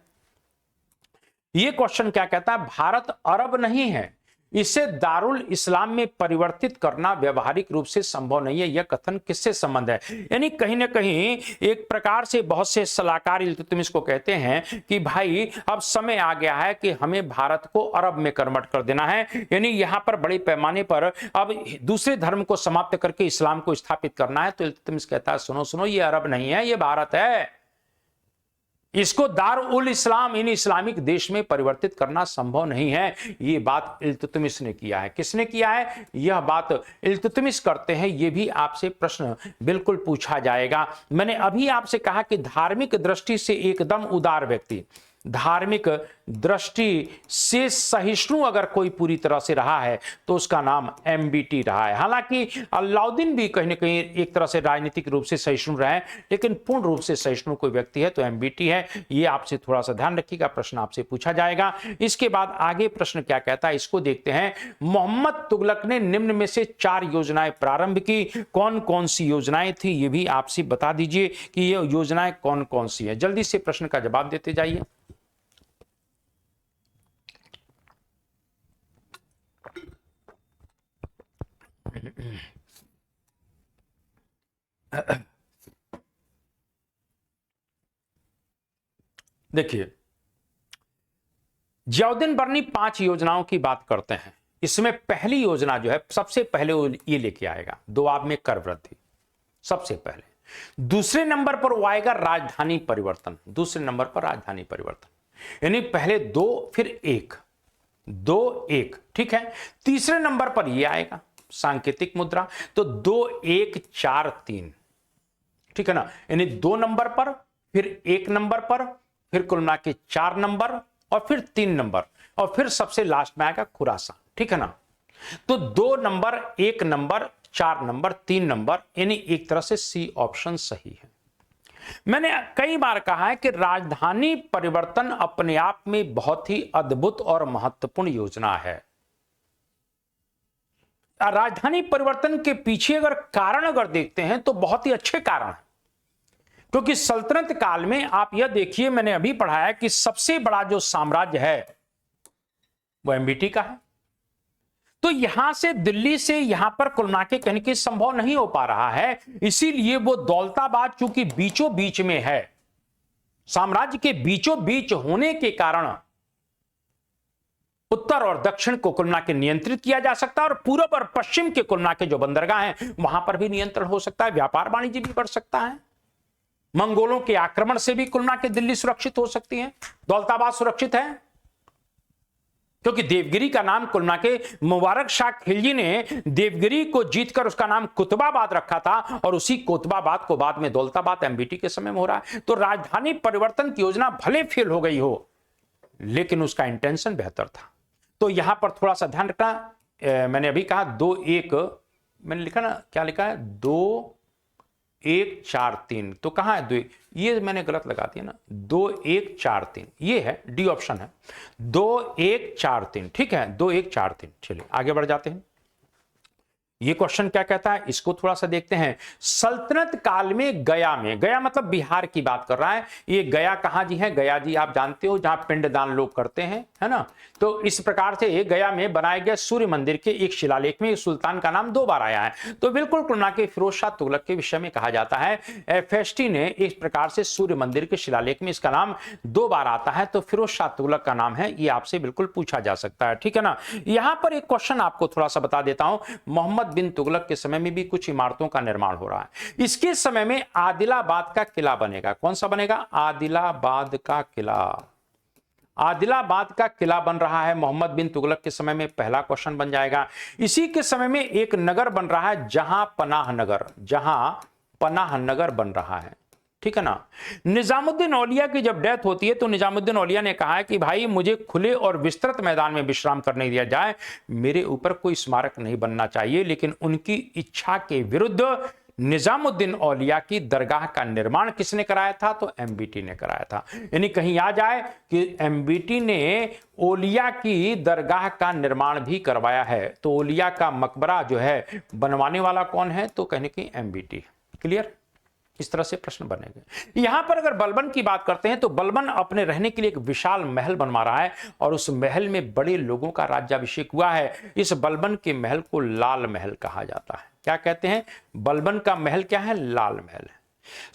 Speaker 1: यह क्वेश्चन क्या कहता है? भारत अरब नहीं है, इसे दारुल इस्लाम में परिवर्तित करना व्यवहारिक रूप से संभव नहीं है। यह कथन किससे संबंध है? यानी कहीं ना कहीं एक प्रकार से बहुत से सलाहकार इल्तुतमिश को कहते हैं कि भाई अब समय आ गया है कि हमें भारत को अरब में कन्वर्ट कर देना है, यानी यहां पर बड़े पैमाने पर अब दूसरे धर्म को समाप्त करके इस्लाम को स्थापित करना है। तो इल्तुतमिश कहता है सुनो सुनो, ये अरब नहीं है, ये भारत है, इसको दार उल इस्लाम, इन इस्लामिक देश में परिवर्तित करना संभव नहीं है। ये बात इल्तुतमिश ने किया है। किसने किया है? यह बात इल्तुतमिश करते हैं। यह भी आपसे प्रश्न बिल्कुल पूछा जाएगा। मैंने अभी आपसे कहा कि धार्मिक दृष्टि से एकदम उदार व्यक्ति, धार्मिक दृष्टि से सहिष्णु अगर कोई पूरी तरह से रहा है तो उसका नाम एमबीटी रहा है। हालांकि अलाउद्दीन भी कहीं ना कहीं एक तरह से राजनीतिक रूप से सहिष्णु रहे, लेकिन पूर्ण रूप से सहिष्णु कोई व्यक्ति है तो एमबीटी है। ये आपसे थोड़ा सा ध्यान रखिएगा, प्रश्न आपसे पूछा जाएगा। इसके बाद आगे प्रश्न क्या कहता है इसको देखते हैं। मोहम्मद तुगलक ने निम्न में से 4 योजनाएं प्रारंभ की, कौन कौन सी योजनाएं थी ये भी आपसे बता दीजिए कि ये योजनाएं कौन कौन सी है। जल्दी से प्रश्न का जवाब देते जाइए। देखिए जियाउद्दीन बर्नी 5 योजनाओं की बात करते हैं। इसमें पहली योजना जो है सबसे पहले वो ये लेके आएगा दोआब में कर वृद्धि, सबसे पहले। दूसरे नंबर पर वो आएगा राजधानी परिवर्तन, दूसरे नंबर पर राजधानी परिवर्तन, यानी पहले 2 फिर 1, 2 1, ठीक है। तीसरे नंबर पर ये आएगा सांकेतिक मुद्रा, तो 2 1 4 3, ठीक है ना, यानी 2 नंबर पर फिर 1 नंबर पर फिर कुल मिला के 4 नंबर और फिर 3 नंबर और फिर सबसे लास्ट में आएगा खुरासान, ठीक है ना। तो 2 नंबर 1 नंबर 4 नंबर 3 नंबर, यानी एक तरह से सी ऑप्शन सही है। मैंने कई बार कहा है कि राजधानी परिवर्तन अपने आप में बहुत ही अद्भुत और महत्वपूर्ण योजना है। राजधानी परिवर्तन के पीछे अगर कारण अगर देखते हैं तो बहुत ही अच्छे कारण हैं, क्योंकि सल्तनत काल में आप यह देखिए, मैंने अभी पढ़ा है कि सबसे बड़ा जो साम्राज्य है वो एमबीटी का है। तो यहां से दिल्ली से यहां पर कुलनाके कहने की संभव नहीं हो पा रहा है, इसीलिए वो दौलताबाद चूंकि बीचों बीच में है, साम्राज्य के बीचों बीच होने के कारण उत्तर और दक्षिण को कुल मिला के नियंत्रित किया जा सकता है और पूर्व और पश्चिम के कुल मिला के जो बंदरगाह हैं वहां पर भी नियंत्रण हो सकता है, व्यापार वाणिज्य भी बढ़ सकता है, मंगोलों के आक्रमण से भी कुल मिला के दिल्ली सुरक्षित हो सकती है, दौलताबाद सुरक्षित है, क्योंकि देवगिरी का नाम कुल मिला के मुबारक शाह खिलजी ने देवगिरी को जीतकर उसका नाम कुतुबाबाद रखा था और उसी कुतुबाबाद को बाद में दौलताबाद एमबीटी के समय में हो रहा है। तो राजधानी परिवर्तन की योजना भले फेल हो गई हो लेकिन उसका इंटेंशन बेहतर था। तो यहां पर थोड़ा सा ध्यान रखना, मैंने अभी कहा 2-1, मैंने लिखा ना, क्या लिखा है 2-1-4-3, तो कहां है 2, ये मैंने गलत लगा दिया ना, 2-1-4-3 ये है, डी ऑप्शन है, 2-1-4-3, ठीक है 2-1-4-3। चलिए आगे बढ़ जाते हैं। ये क्वेश्चन क्या कहता है इसको थोड़ा सा देखते हैं। सल्तनत काल में गया मतलब बिहार की बात कर रहा है। ये गया कहां जी है? गया जी आप जानते हो जहां पिंडदान लोग करते हैं, है ना। तो इस प्रकार से गया में बनाए गए सूर्य मंदिर के एक शिलालेख में सुल्तान का नाम 2 बार आया है। तो बिल्कुल कुल मिला के फिरोज शाह तुगलक के विषय में कहा जाता है। एफएसटी ने इस प्रकार से सूर्य मंदिर के शिलालेख में इसका नाम 2 बार आता है, तो फिरोज शाह तुगलक का नाम है, ये आपसे बिल्कुल पूछा जा सकता है, ठीक है ना। यहां पर एक क्वेश्चन आपको थोड़ा सा बता देता हूं, मोहम्मद बिन तुगलक के समय में भी कुछ इमारतों का निर्माण हो रहा है। इसके समय में आदिलाबाद का किला बनेगा। कौन सा बनेगा? आदिलाबाद का किला। आदिलाबाद का किला बन रहा है मोहम्मद बिन तुगलक के समय में, पहला क्वेश्चन बन जाएगा। इसी के समय में एक नगर बन रहा है जहां पनाह नगर बन रहा है, ठीक है ना। निजामुद्दीन औलिया की जब डेथ होती है तो निजामुद्दीन औलिया ने कहा है कि भाई मुझे खुले और विस्तृत मैदान में विश्राम करने दिया जाए, मेरे ऊपर कोई स्मारक नहीं बनना चाहिए। लेकिन उनकी इच्छा के विरुद्ध निजामुद्दीन औलिया की दरगाह का निर्माण किसने कराया था? तो एमबीटी ने कराया था। यानी कहीं आ जाए कि एमबीटी ने औलिया की दरगाह का निर्माण भी करवाया है। तो औलिया का मकबरा जो है बनवाने वाला कौन है? तो कहने की एमबीटी। क्लियर? इस तरह से प्रश्न बनेंगे। यहां पर अगर बलबन की बात करते हैं तो बलबन अपने रहने के लिए एक विशाल महल बनवा रहा है और उस महल में बड़े लोगों का राज्याभिषेक हुआ है। इस बलबन के महल को लाल महल कहा जाता है। क्या कहते हैं? बलबन का महल क्या है? लाल महल है।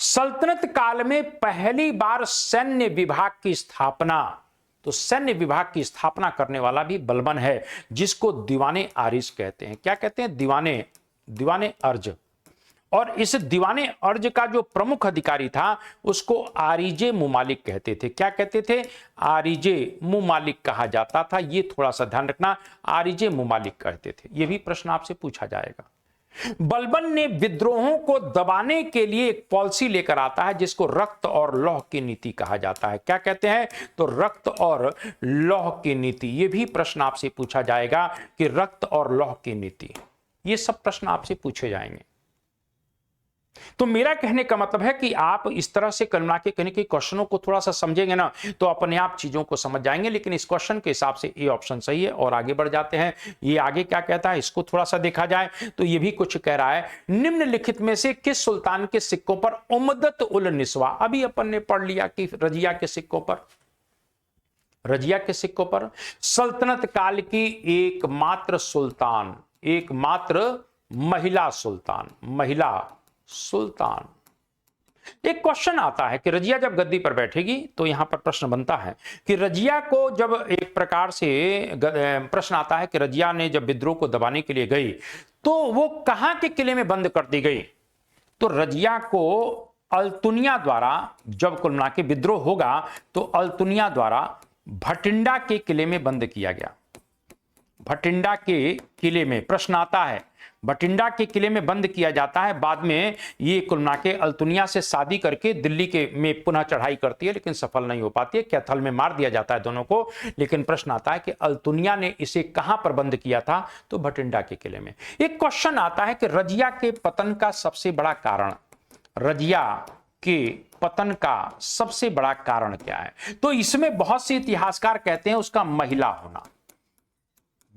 Speaker 1: सल्तनत काल में पहली बार सैन्य विभाग की स्थापना, तो सैन्य विभाग की स्थापना करने वाला भी बलबन है, जिसको दीवाने आरिज कहते हैं। क्या कहते हैं? दीवाने अर्ज। और इस दीवाने अर्ज का जो प्रमुख अधिकारी था उसको आरिजे मुमालिक कहते थे। क्या कहते थे? आरिजे मुमालिक कहा जाता था। ये थोड़ा सा ध्यान रखना, आरिजे मुमालिक कहते थे। ये भी प्रश्न आपसे पूछा जाएगा। बलबन ने विद्रोहों को दबाने के लिए एक पॉलिसी लेकर आता है जिसको रक्त और लौह की नीति कहा जाता है। क्या कहते हैं? तो रक्त और लौह की नीति। ये भी प्रश्न आपसे पूछा जाएगा कि रक्त और लौह की नीति, ये सब प्रश्न आपसे पूछे जाएंगे। तो मेरा कहने का मतलब है कि आप इस तरह से कलमा के कहने के क्वेश्चनों को थोड़ा सा समझेंगे ना तो अपने आप चीजों को समझ जाएंगे। लेकिन इस क्वेश्चन के हिसाब से ये ऑप्शन सही है। और आगे बढ़ जाते हैं। ये आगे क्या कहता है इसको थोड़ा सा देखा जाए तो ये भी कुछ कह रहा है, निम्नलिखित में से किस सुल्तान के सिक्कों पर उम्दत उल निस्वा, अभी अपन ने पढ़ लिया कि रजिया के सिक्कों पर, रजिया के सिक्कों पर सल्तनत काल की एकमात्र सुल्तान, एकमात्र महिला सुल्तान। एक क्वेश्चन आता है कि रजिया जब गद्दी पर बैठेगी तो यहां पर प्रश्न बनता है कि रजिया को जब एक प्रकार से प्रश्न आता है कि रजिया ने जब विद्रोह को दबाने के लिए गई तो वो कहां के किले में बंद कर दी गई? तो रजिया को अल्तुनिया द्वारा, जब कुल मिला के विद्रोह होगा तो अल्तुनिया द्वारा भटिंडा के किले में बंद किया गया। भटिंडा के किले में प्रश्न आता है, भटिंडा के किले में बंद किया जाता है। बाद में ये कुल मिला के अल्तुनिया से शादी करके दिल्ली के में पुनः चढ़ाई करती है लेकिन सफल नहीं हो पाती है। कैथल में मार दिया जाता है दोनों को। लेकिन प्रश्न आता है कि अल्तुनिया ने इसे कहां पर बंद किया था? तो भटिंडा के किले में। एक क्वेश्चन आता है कि रजिया के पतन का सबसे बड़ा कारण, रजिया के पतन का सबसे बड़ा कारण क्या है? तो इसमें बहुत से इतिहासकार कहते हैं उसका महिला होना।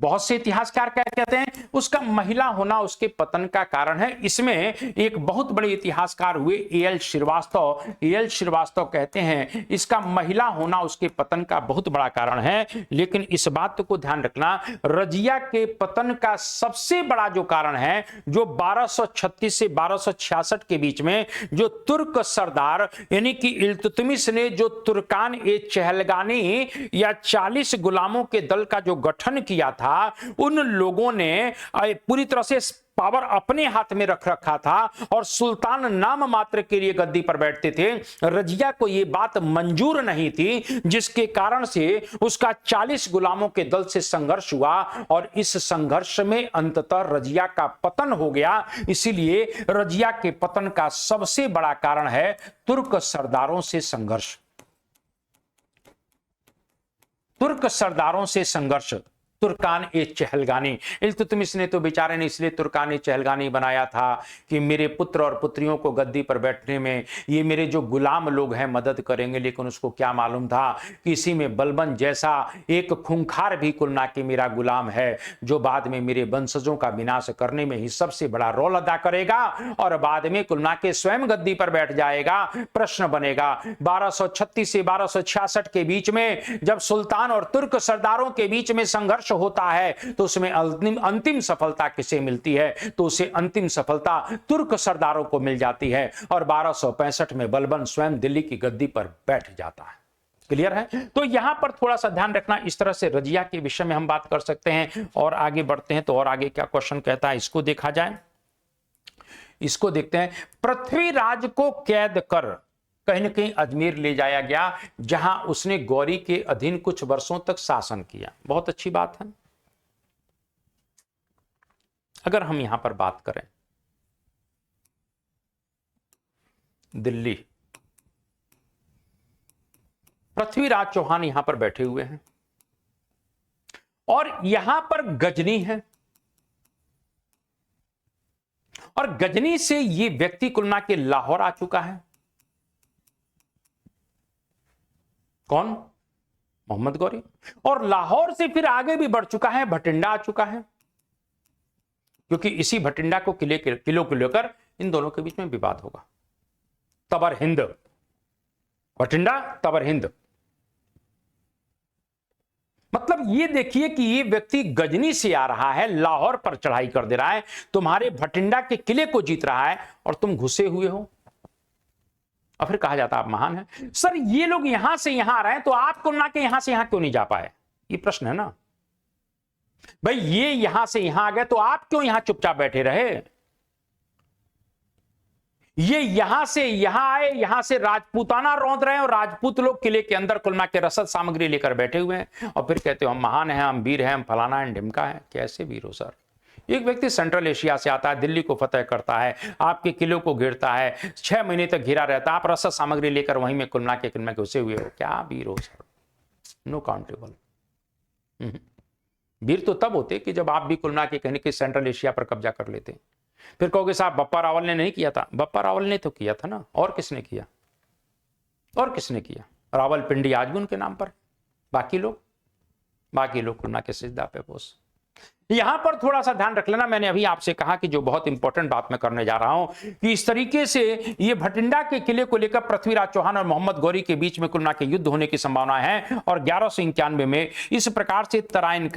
Speaker 1: बहुत से इतिहासकार क्या कहते हैं, उसका महिला होना उसके पतन का कारण है। इसमें एक बहुत बड़े इतिहासकार हुए ए.एल. श्रीवास्तव। ए.एल. श्रीवास्तव कहते हैं इसका महिला होना उसके पतन का बहुत बड़ा कारण है। लेकिन इस बात को ध्यान रखना, रजिया के पतन का सबसे बड़ा जो कारण है, जो 1236 से 1266 के बीच में जो तुर्क सरदार यानी कि इल्तुतमिश ने जो तुर्कान ए चहलगानी या 40 गुलामों के दल का जो गठन किया था, उन लोगों ने पूरी तरह से पावर अपने हाथ में रख रखा था और सुल्तान नाम मात्र के लिए गद्दी पर बैठते थे। रजिया को यह बात मंजूर नहीं थी, जिसके कारण से उसका 40 गुलामों के दल से संघर्ष हुआ और इस संघर्ष में अंततः रजिया का पतन हो गया। इसीलिए रजिया के पतन का सबसे बड़ा कारण है तुर्क सरदारों से संघर्ष। तुर्क सरदारों से संघर्ष, तुर्कान ए चहलगानी। इल्तुतमिश ने तो बेचारे ने इसलिए तुर्कान ए चहलगानी बनाया था कि मेरे पुत्र और पुत्रियों को गद्दी पर बैठने में ये मेरे जो गुलाम लोग हैं मदद करेंगे। लेकिन उसको क्या मालूम था कि इसी में बलबन जैसा एक खूंखार भी कुलनाके मेरा गुलाम है, जो बाद में मेरे वंशजों का विनाश करने में ही सबसे बड़ा रोल अदा करेगा और बाद में कुलनाके स्वयं गद्दी पर बैठ जाएगा। प्रश्न बनेगा 1236 से 1266 के बीच में जब सुल्तान और तुर्क सरदारों के बीच में संघर्ष होता है तो उसमें अंतिम सफलता किसे मिलती है? तो उसे अंतिम सफलता तुर्क सरदारों को मिल जाती है और 1265 में बलबन स्वयं दिल्ली की गद्दी पर बैठ जाता है। क्लियर है? तो यहां पर थोड़ा सा ध्यान रखना। इस तरह से रजिया के विषय में हम बात कर सकते हैं और आगे बढ़ते हैं। तो और आगे क्या क्वेश्चन कहता है, इसको देखा जाए। इसको देखते हैं। पृथ्वीराज को कैद कर कहीं न कहीं अजमेर ले जाया गया, जहां उसने गौरी के अधीन कुछ वर्षों तक शासन किया। बहुत अच्छी बात है। अगर हम यहां पर बात करें, दिल्ली, पृथ्वीराज चौहान यहां पर बैठे हुए हैं और यहां पर गजनी है और गजनी से यह व्यक्ति कुलना के लाहौर आ चुका है। कौन? मोहम्मद गौरी। और लाहौर से फिर आगे भी बढ़ चुका है, भटिंडा आ चुका है, क्योंकि इसी भटिंडा को किलो को लेकर इन दोनों के बीच में विवाद होगा। तबर हिंद, भटिंडा तबर हिंद। मतलब ये देखिए कि ये व्यक्ति गजनी से आ रहा है, लाहौर पर चढ़ाई कर दे रहा है, तुम्हारे भटिंडा के किले को जीत रहा है और तुम घुसे हुए हो। और फिर कहा जाता आप महान है। सर ये लोग यहां से यहां आ रहे हैं तो आप कुलना के यहां से यहां क्यों नहीं जा पाए? ये प्रश्न है ना भाई। ये यहां से यहां आ गए तो आप क्यों यहां चुपचाप बैठे रहे? ये यहां से यहां आए, यहां से राजपूताना रौंद रहे हैं और राजपूत लोग किले के अंदर कुलना के रसद सामग्री लेकर बैठे हुए हैं और फिर कहते हो हम महान हैं, हम वीर हैं, हम फलाना है, ढिमका है। कैसे वीर हो सर? एक व्यक्ति सेंट्रल एशिया से आता है, दिल्ली को फतेह करता है, आपके किलों को घेरता है, 6 महीने तक घिरा रहता है, आप रसद सामग्री लेकर वहीं में कुलना के घुसे हुए हो। क्या वीर हो सर? No countable. वीर तो तब होते कि जब आप भी कुलना के कहने के सेंट्रल एशिया पर कब्जा कर लेते। फिर कहोगे साहब बप्पा रावल ने नहीं किया था। बप्पा रावल ने तो किया था ना, और किसने किया? और किसने किया? रावल पिंडी आज भी उनके नाम पर। बाकी लोग कुलना के सिजदा पे बोस। यहां पर थोड़ा सा ध्यान रख लेना। मैंने अभी आपसे कहा कि जो बहुत इंपॉर्टेंट बात मैं करने जा रहा हूं कि इस तरीके से ये भटिंडा के किले को लेकर पृथ्वीराज चौहान और मोहम्मद गौरी के बीच में कुलना के युद्ध होने की संभावना है और 1191 में इस प्रकार से तराइन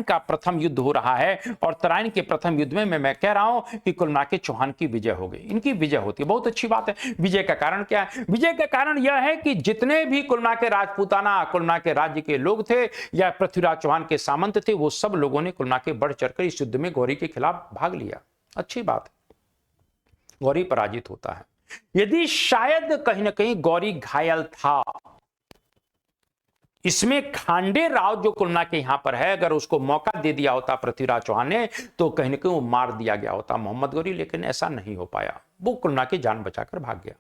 Speaker 1: का प्रथम युद्ध हो रहा है। और तराइन के प्रथम युद्ध में मैं कह रहा हूं कि कुलना के चौहान की विजय हो गई, इनकी विजय होती है। बहुत अच्छी बात है। विजय का कारण क्या है? विजय का कारण यह है कि जितने भी कुलना के राजपूताना कुलना के राज्य के लोग थे या पृथ्वीराज चौहान के सामंत थे, वो सब लोगों ने कुलना के बढ़ चढ़कर इस युद्ध में गौरी के खिलाफ भाग लिया। अच्छी बात है। गौरी पराजित होता है। यदि शायद कहीं ना कहीं गौरी घायल था, इसमें खांडे राव जो कुलना के यहां पर है, अगर उसको मौका दे दिया होता पृथ्वीराज चौहान ने तो कहीं ना कहीं वो मार दिया गया होता मोहम्मद गौरी। लेकिन ऐसा नहीं हो पाया, वो कुलना की जान बचाकर भाग गया।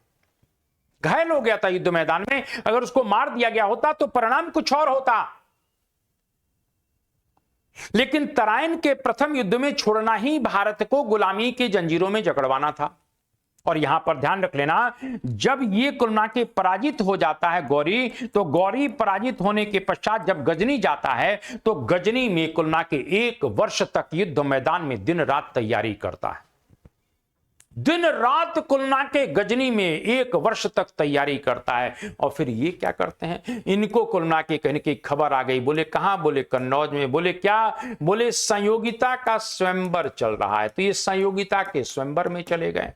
Speaker 1: घायल हो गया था युद्ध मैदान में। अगर उसको मार दिया गया होता तो परिणाम कुछ और होता। लेकिन तराइन के प्रथम युद्ध में छोड़ना ही भारत को गुलामी की जंजीरों में जकड़वाना था। और यहां पर ध्यान रख लेना, जब ये कुलनाके पराजित हो जाता है गौरी, तो गौरी पराजित होने के पश्चात जब गजनी जाता है तो गजनी में कुलनाके 1 वर्ष तक युद्ध मैदान में दिन रात तैयारी करता है। दिन रात कुलनाके गजनी में 1 वर्ष तक तैयारी करता है। और फिर ये क्या करते हैं, इनको कुलनाके कहने की खबर आ गई। बोले कहां? बोले कन्नौज में। बोले क्या? बोले संयोगिता का स्वयंवर चल रहा है। तो ये संयोगिता के स्वयंवर में चले गए।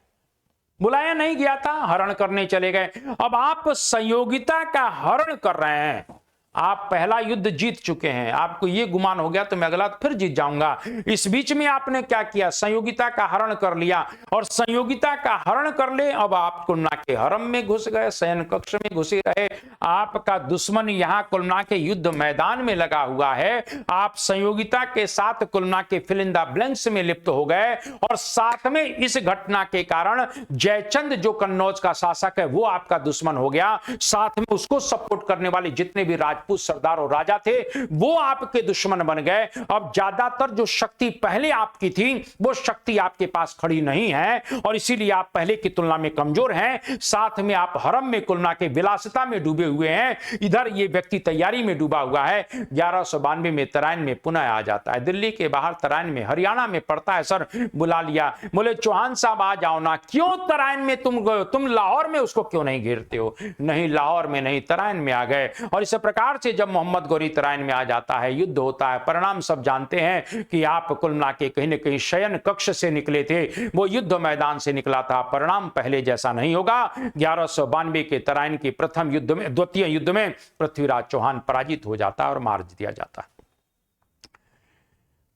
Speaker 1: बुलाया नहीं गया था, हरण करने चले गए। अब आप संयोगिता का हरण कर रहे हैं। आप पहला युद्ध जीत चुके हैं, आपको यह गुमान हो गया तो मैं अगला फिर जीत जाऊंगा। इस बीच में आपने क्या किया? संयोगिता का हरण कर लिया। और संयोगिता का हरण कर ले, अब आप कुलनाके हरम में घुस गए, शयन कक्ष में घुसे रहे। आपका दुश्मन यहां कुलनाके युद्ध मैदान में लगा हुआ है। आप संयोगिता के साथ कुलनाके फिल इन द ब्लैंक्स में लिप्त हो गए। और साथ में इस घटना के कारण जयचंद जो कन्नौज का शासक है वो आपका दुश्मन हो गया। साथ में उसको सपोर्ट करने वाले जितने भी राजपूत सरदार और राजा थे वो आपके दुश्मन बन गए। अब ज्यादातर जो शक्ति पहले आपकी थी वो शक्ति आपके पास खड़ी नहीं है और इसीलिए आप पहले की तुलना में कमजोर हैं। साथ में आप हरम में कुलनाके विलासिता में डूबे हुए हैं। इधर ये व्यक्ति तैयारी में डूबा हुआ है। 1192 में तराइन में पुनः आ जाता है। दिल्ली के बाहर तराइन में, हरियाणा में पड़ता है। सर बुला लिया, बोले चौहान साहब आ जाओ ना। क्यों तराइन में तुम लाहौर में उसको क्यों नहीं घेरते हो? नहीं, लाहौर में नहीं, तराइन में आ गए। और इस प्रकार से जब मोहम्मद गौरी तराइन में आ जाता है, युद्ध होता है। परिणाम सब जानते हैं कि आप कुलनाके कहीं न कहीं शयन कक्ष से निकले थे, वो युद्ध मैदान से निकला था। परिणाम पहले जैसा नहीं होगा। 1192 के तराइन के प्रथम युद्ध में, द्वितीय युद्ध में पृथ्वीराज चौहान पराजित हो जाता है और मार दिया जाता है।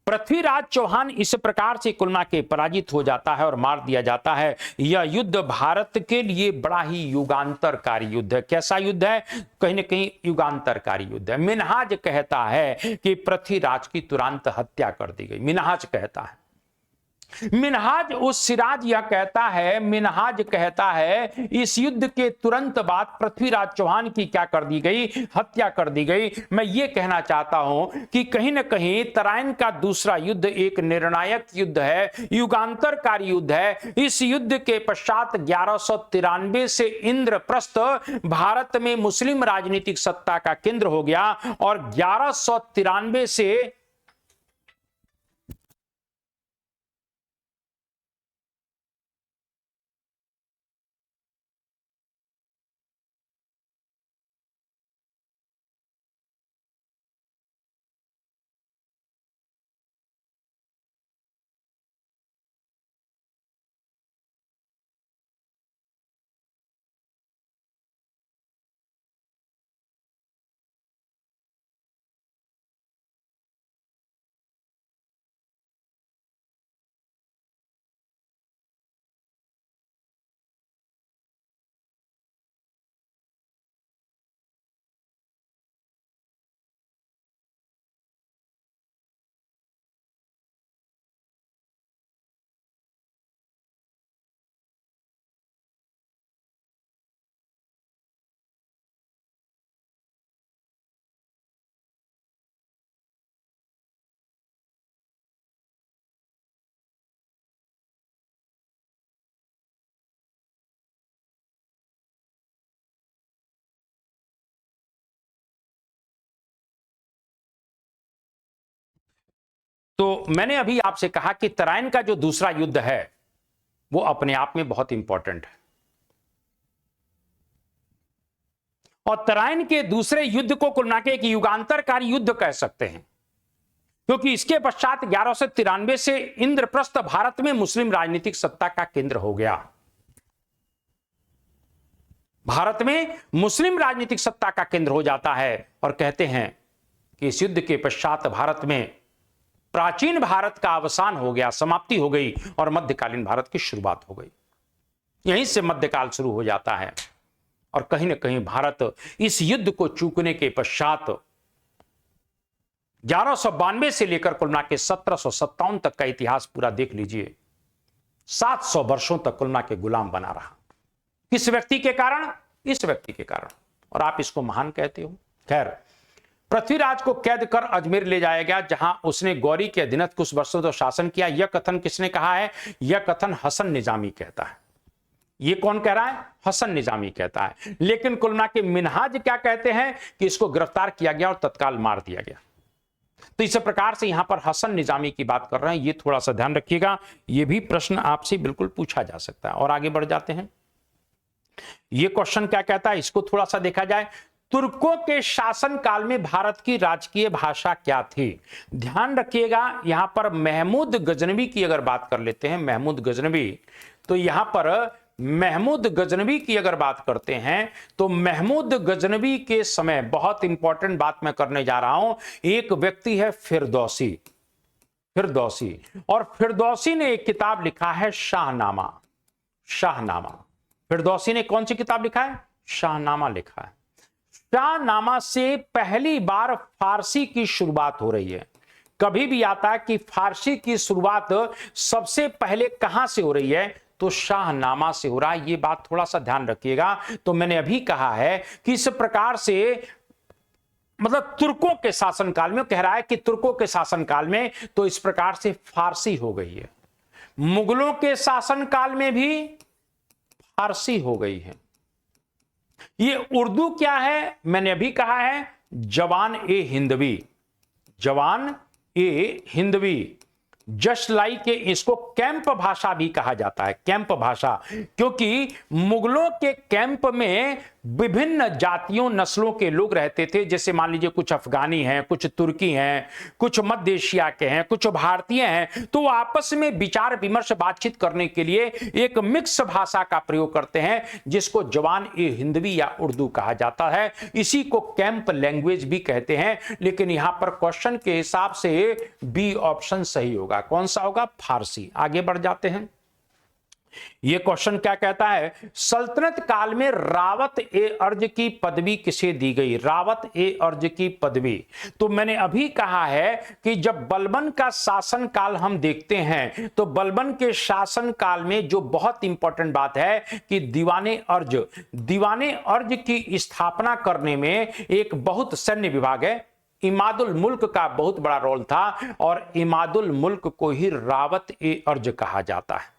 Speaker 1: पृथ्वीराज चौहान इस प्रकार से कुलनाके पराजित हो जाता है और मार दिया जाता है। यह युद्ध भारत के लिए बड़ा ही युगांतरकारी युद्ध है। कैसा युद्ध है? कहीं न कहीं युगांतरकारी युद्ध है। मिन्हाज कहता है कि पृथ्वीराज की तुरंत हत्या कर दी गई। मिन्हाज कहता है। मिन्हाज उस सिराज यह कहता है, मिन्हाज कहता है इस युद्ध के तुरंत बाद पृथ्वीराज चौहान की क्या कर दी गई? हत्या कर दी गई। मैं ये कहना चाहता हूं कि कहीं ना कहीं तराइन का दूसरा युद्ध एक निर्णायक युद्ध है, युगांतरकारी युद्ध है। इस युद्ध के पश्चात 1193 से इंद्रप्रस्थ भारत में मुस्लिम राजनीतिक सत्ता का केंद्र हो गया और 1193 से तो मैंने अभी आपसे कहा कि तराइन का जो दूसरा युद्ध है वो अपने आप में बहुत इंपॉर्टेंट है और तराइन के दूसरे युद्ध को कुलनाके एक युगांतरकारी युद्ध कह सकते हैं क्योंकि इसके पश्चात 1193 से इंद्रप्रस्थ भारत में मुस्लिम राजनीतिक सत्ता का केंद्र हो गया। भारत में मुस्लिम राजनीतिक सत्ता का केंद्र हो जाता है और कहते हैं कि इस युद्ध के पश्चात भारत में प्राचीन भारत का अवसान हो गया, समाप्ति हो गई और मध्यकालीन भारत की शुरुआत हो गई। यहीं से मध्यकाल शुरू हो जाता है और कहीं ना कहीं भारत इस युद्ध को चूकने के पश्चात 1192 से लेकर कुलनाके 1757 तक का इतिहास पूरा देख लीजिए। 700 वर्षों तक कुलनाके गुलाम बना रहा। किस व्यक्ति के कारण? इस व्यक्ति के कारण। और आप इसको महान कहते हो। खैर, पृथ्वीराज को कैद कर अजमेर ले जाया गया जहां उसने गौरी के अधीनस्थ कुछ वर्षों तक शासन किया। यह कथन किसने कहा है? यह कथन हसन निजामी कहता है। ये कौन कह रहा है? हसन निजामी कहता है। लेकिन कुल मिला के मिनहाज क्या कहते हैं कि इसको गिरफ्तार किया गया और तत्काल मार दिया गया। तो इस प्रकार से यहां पर हसन निजामी की बात कर रहे हैं, ये थोड़ा सा ध्यान रखिएगा, ये भी प्रश्न आपसे बिल्कुल पूछा जा सकता है। और आगे बढ़ जाते हैं, ये क्वेश्चन क्या कहता है, इसको थोड़ा सा देखा जाए। तुर्कों के शासन काल में भारत की राजकीय भाषा क्या थी? ध्यान रखिएगा, यहां पर महमूद गजनवी की अगर बात कर लेते हैं, महमूद गजनवी, तो यहां पर महमूद गजनवी की अगर बात करते हैं तो महमूद गजनवी के समय बहुत इंपॉर्टेंट बात मैं करने जा रहा हूं। एक व्यक्ति है फिरदौसी, फिरदौसी, और फिरदौसी ने एक किताब लिखा है शाहनामा। शाहनामा, फिरदौसी ने कौन सी किताब लिखा है? शाहनामा लिखा है। शाहनामा से पहली बार फारसी की शुरुआत हो रही है। कभी भी आता है कि फारसी की शुरुआत सबसे पहले कहां से हो रही है, तो शाहनामा से हो रहा है। ये बात थोड़ा सा ध्यान रखिएगा। तो मैंने अभी कहा है कि इस प्रकार से मतलब तुर्कों के शासनकाल में, कह रहा है कि तुर्कों के शासनकाल में तो इस प्रकार से फारसी हो गई है। मुगलों के शासनकाल में भी फारसी हो गई है। ये उर्दू क्या है, मैंने अभी कहा है जवान ए हिंदवी, जवान ए हिंदवी, जस्ट लाइक इसको कैंप भाषा भी कहा जाता है, कैंप भाषा, क्योंकि मुगलों के कैंप में विभिन्न जातियों नस्लों के लोग रहते थे। जैसे मान लीजिए कुछ अफगानी हैं, कुछ तुर्की हैं, कुछ मध्य एशिया के हैं, कुछ भारतीय हैं, तो आपस में विचार विमर्श बातचीत करने के लिए एक मिक्स भाषा का प्रयोग करते हैं, जिसको जवान ए हिंदवी या उर्दू कहा जाता है। इसी को कैंप लैंग्वेज भी कहते हैं। लेकिन यहां पर क्वेश्चन के हिसाब से बी ऑप्शन सही होगा। कौन सा होगा? फारसी। आगे बढ़ जाते हैं, यह क्वेश्चन क्या कहता है, सल्तनत काल में रावत ए अर्ज की पदवी किसे दी गई? रावत ए अर्ज की पदवी, तो मैंने अभी कहा है कि जब बलबन का शासन काल हम देखते हैं तो बलबन के शासन काल में जो बहुत इंपॉर्टेंट बात है कि दीवाने अर्ज, दीवाने अर्ज की स्थापना करने में एक बहुत सैन्य विभाग है, इमादुल मुल्क का बहुत बड़ा रोल था, और इमादुल मुल्क को ही रावत ए अर्ज कहा जाता है।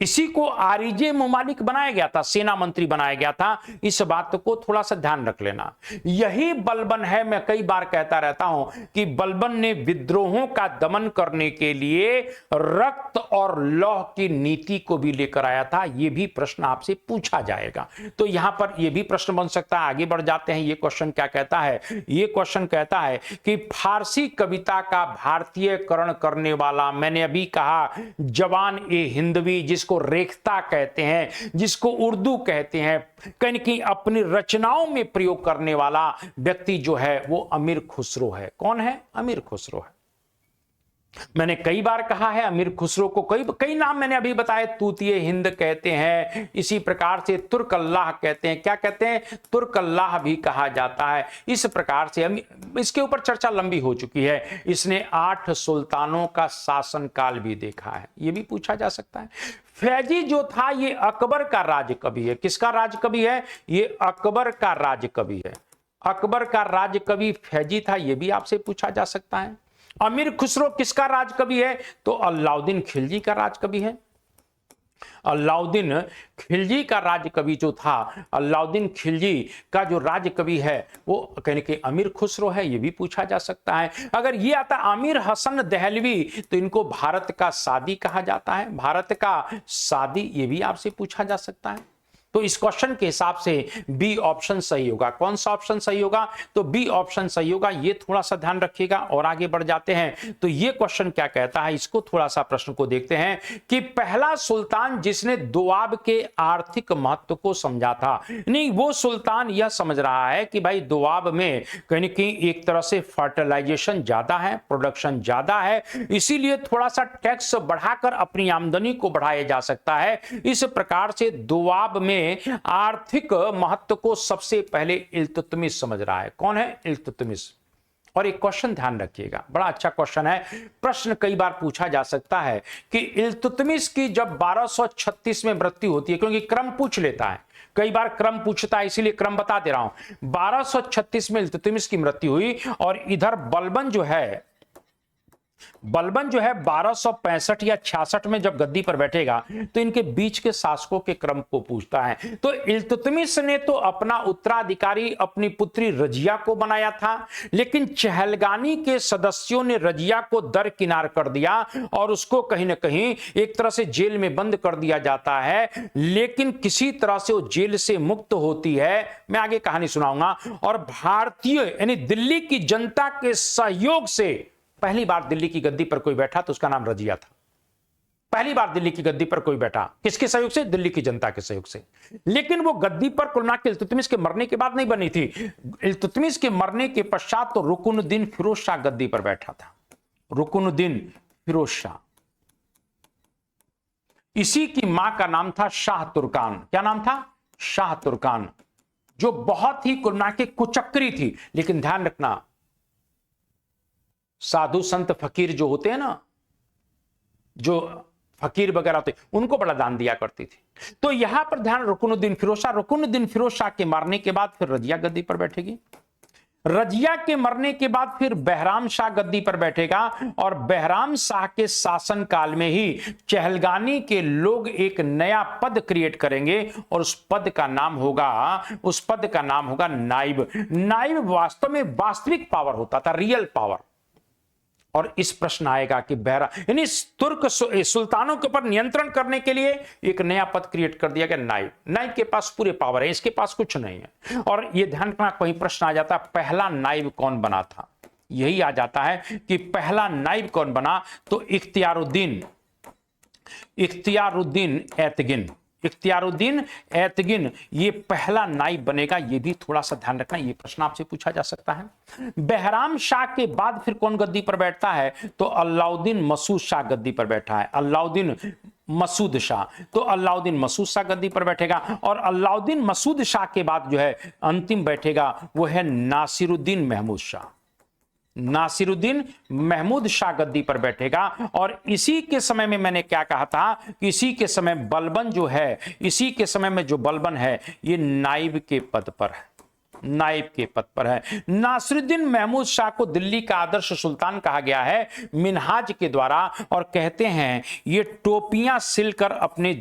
Speaker 1: इसी को आरिजे मुमालिक बनाया गया था, सेना मंत्री बनाया गया था। इस बात को थोड़ा सा ध्यान रख लेना। यही बलबन है, मैं कई बार कहता रहता हूं कि बलबन ने विद्रोहों का दमन करने के लिए रक्त और लौह की नीति को भी लेकर आया था। यह भी प्रश्न आपसे पूछा जाएगा, तो यहां पर यह भी प्रश्न बन सकता है। आगे बढ़ जाते हैं, यह क्वेश्चन क्या कहता है, यह क्वेश्चन कहता है कि फारसी कविता का भारतीयकरण करने वाला, मैंने अभी कहा जवान ए हिंदवी, जिसको रेखता कहते हैं, जिसको उर्दू कहते हैं, कहीं कहीं अपनी रचनाओं में प्रयोग करने वाला व्यक्ति जो है वो अमीर खुसरो है। कौन है? अमीर खुसरो है। मैंने कई बार कहा है अमीर खुसरो को कई नाम मैंने अभी बताए, तूतिए हिंद कहते हैं, इसी प्रकार से तुर्क अल्लाह कहते हैं। क्या कहते हैं? तुर्क अल्लाह भी कहा जाता है। इस प्रकार से इसके ऊपर चर्चा लंबी हो चुकी है। इसने 8 सुल्तानों का शासनकाल भी देखा है, यह भी पूछा जा सकता है। फैजी जो था ये अकबर का राज कवि है। किसका राज कवि है? ये अकबर का राज कवि है। अकबर का राज कवि फैजी था, यह भी आपसे पूछा जा सकता है। अमीर खुसरो किसका राज कवि है? तो अलाउद्दीन खिलजी का राज कवि है। अलाउद्दीन खिलजी का राज कवि जो था, अलाउद्दीन खिलजी का जो राज कवि है वो कहने के अमीर खुसरो है, ये भी पूछा जा सकता है। अगर ये आता अमीर हसन दहलवी तो इनको भारत का सादी कहा जाता है। भारत का सादी, ये भी आपसे पूछा जा सकता है। तो इस क्वेश्चन के हिसाब से बी ऑप्शन सही होगा। कौन सा ऑप्शन सही होगा? तो बी ऑप्शन सही होगा। ये थोड़ा सा ध्यान रखिएगा। और आगे बढ़ जाते हैं, तो ये क्वेश्चन क्या कहता है, इसको थोड़ा सा प्रश्न को देखते हैं कि पहला सुल्तान जिसने दोआब के आर्थिक महत्व को समझा था। नहीं, वो सुल्तान यह समझ रहा है कि भाई दोआब में कहीं कहीं एक तरह से फर्टिलाइजेशन ज्यादा है, प्रोडक्शन ज्यादा है, इसीलिए थोड़ा सा टैक्स बढ़ाकर अपनी आमदनी को बढ़ाया जा सकता है। इस प्रकार से दोआब में आर्थिक महत्व को सबसे पहले इल्तुतमिश समझ रहा है। कौन है? इल्तुतमिश। और एक क्वेश्चन ध्यान रखिएगा, बड़ा अच्छा क्वेश्चन है, प्रश्न कई बार पूछा जा सकता है कि इल्तुतमिश की जब 1236 में मृत्यु होती है, क्योंकि क्रम पूछ लेता है, कई बार क्रम पूछता है, इसीलिए क्रम बता दे रहा हूं। 1236 में इल्तुतमिश की मृत्यु हुई और इधर बलबन जो है बलबन जो है 1265 या 66 में जब गद्दी पर बैठेगा तो इनके बीच के शासकों के क्रम को पूछता है। तो इल्तुतमिश ने तो अपना उत्तराधिकारी अपनी पुत्री रजिया को बनाया था, लेकिन चहलगानी के सदस्यों ने रजिया को दरकिनार कर दिया और उसको कहीं ना कहीं एक तरह से जेल में बंद कर दिया जाता है। लेकिन किसी तरह से वो जेल से मुक्त होती है, मैं आगे कहानी सुनाऊंगा, और भारतीय यानी दिल्ली की जनता के सहयोग से पहली बार दिल्ली की गद्दी पर कोई बैठा तो उसका नाम रजिया था। पहली बार दिल्ली की गद्दी पर कोई बैठा, किसके सहयोग से? दिल्ली की जनता के सहयोग से। लेकिन वो गद्दी पर कुल मिला के इल्तुतमिश के मरने के बाद नहीं बनी थी। इल्तुतमिश के मरने के पश्चात तो रुकनुद्दीन फिरोज शाह गद्दी पर बैठा था। रुकनुद्दीन फिरोज शाह, इसी की मां का नाम था शाह तुर्कान। क्या नाम था? शाह तुर्कान, जो बहुत ही कुल मिला के कुचक्री थी। लेकिन ध्यान रखना, साधु संत फकीर जो होते हैं ना, जो फकीर वगैरह होते, उनको बड़ा दान दिया करती थी। तो यहां पर ध्यान, रुकनुद्दीन फिरोज शाह के मारने के बाद फिर रजिया गद्दी पर बैठेगी। रजिया के मरने के बाद फिर बहराम शाह गद्दी पर बैठेगा और बहराम शाह के शासन काल में ही चहलगानी के लोग एक नया पद क्रिएट करेंगे और उस पद का नाम होगा नाइब। नाइब वास्तव में वास्तविक पावर होता था, रियल पावर। और इस प्रश्न आएगा कि यानी तुर्क सुल्तानों के ऊपर नियंत्रण करने के लिए एक नया पद क्रिएट कर दिया गया, नाइब। नाइब के पास पूरे पावर है, इसके पास कुछ नहीं है। और ये ध्यान रखना, कोई प्रश्न आ जाता है पहला नाइब कौन बना था, यही आ जाता है कि पहला नाइब कौन बना। तो इख्तियारुद्दीन ऐतगिन ये पहला नाइब बनेगा। ये भी थोड़ा सा ध्यान रखना, ये प्रश्न आपसे पूछा जा सकता है। बहराम शाह के बाद फिर कौन गद्दी पर बैठता है? तो अलाउद्दीन मसूद शाह गद्दी पर बैठा है। अलाउद्दीन मसूद शाह, तो अलाउद्दीन मसूद शाह गद्दी पर बैठेगा। और अलाउद्दीन मसूद शाह के बाद जो है अंतिम बैठेगा वो है नासिरुद्दीन महमूद शाह। नासिरुद्दीन महमूद शाह गद्दी पर बैठेगा। और इसी के समय में मैंने क्या कहा था कि इसी के समय बलबन जो है, इसी के समय में जो बलबन है ये नाइब के पद पर है, नाइब के पद पर है। नासिरुद्दीन महमूद शाह को दिल्ली का आदर्श सुल्तान कहा गया है मिनहाज के द्वारा। और कहते हैं ये टोपियां सिलकर अपने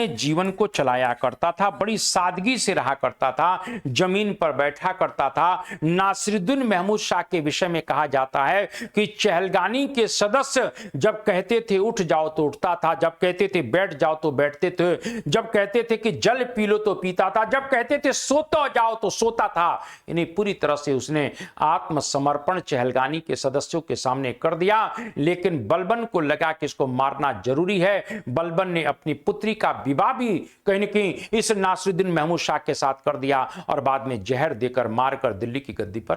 Speaker 1: जीवन को चलाया करता था, बड़ी सादगी से रहा करता था, जमीन पर बैठा करता था। नासिरुद्दीन महमूद शाह के विषय में कहा जाता है कि चहलगानी के सदस्य जब कहते थे उठ जाओ तो उठता था, जब कहते थे बैठ जाओ तो बैठते थे, जब कहते थे कि जल पी लो तो पीता था, जब कहते थे सोता जाओ तो सोता था। इन्हें पूरी तरह से उसने आत्मसमर्पण चहलगानी के सदस्यों के सामने कर दिया। लेकिन बलबन को लगा कि इसको मारना जरूरी है। बलबन ने अपनी पुत्री का विवाह भी कहीं न कहीं इस नासिरुद्दीन महमूद शाह के साथ कर दिया और बाद में जहर देकर मारकर दिल्ली की गद्दी पर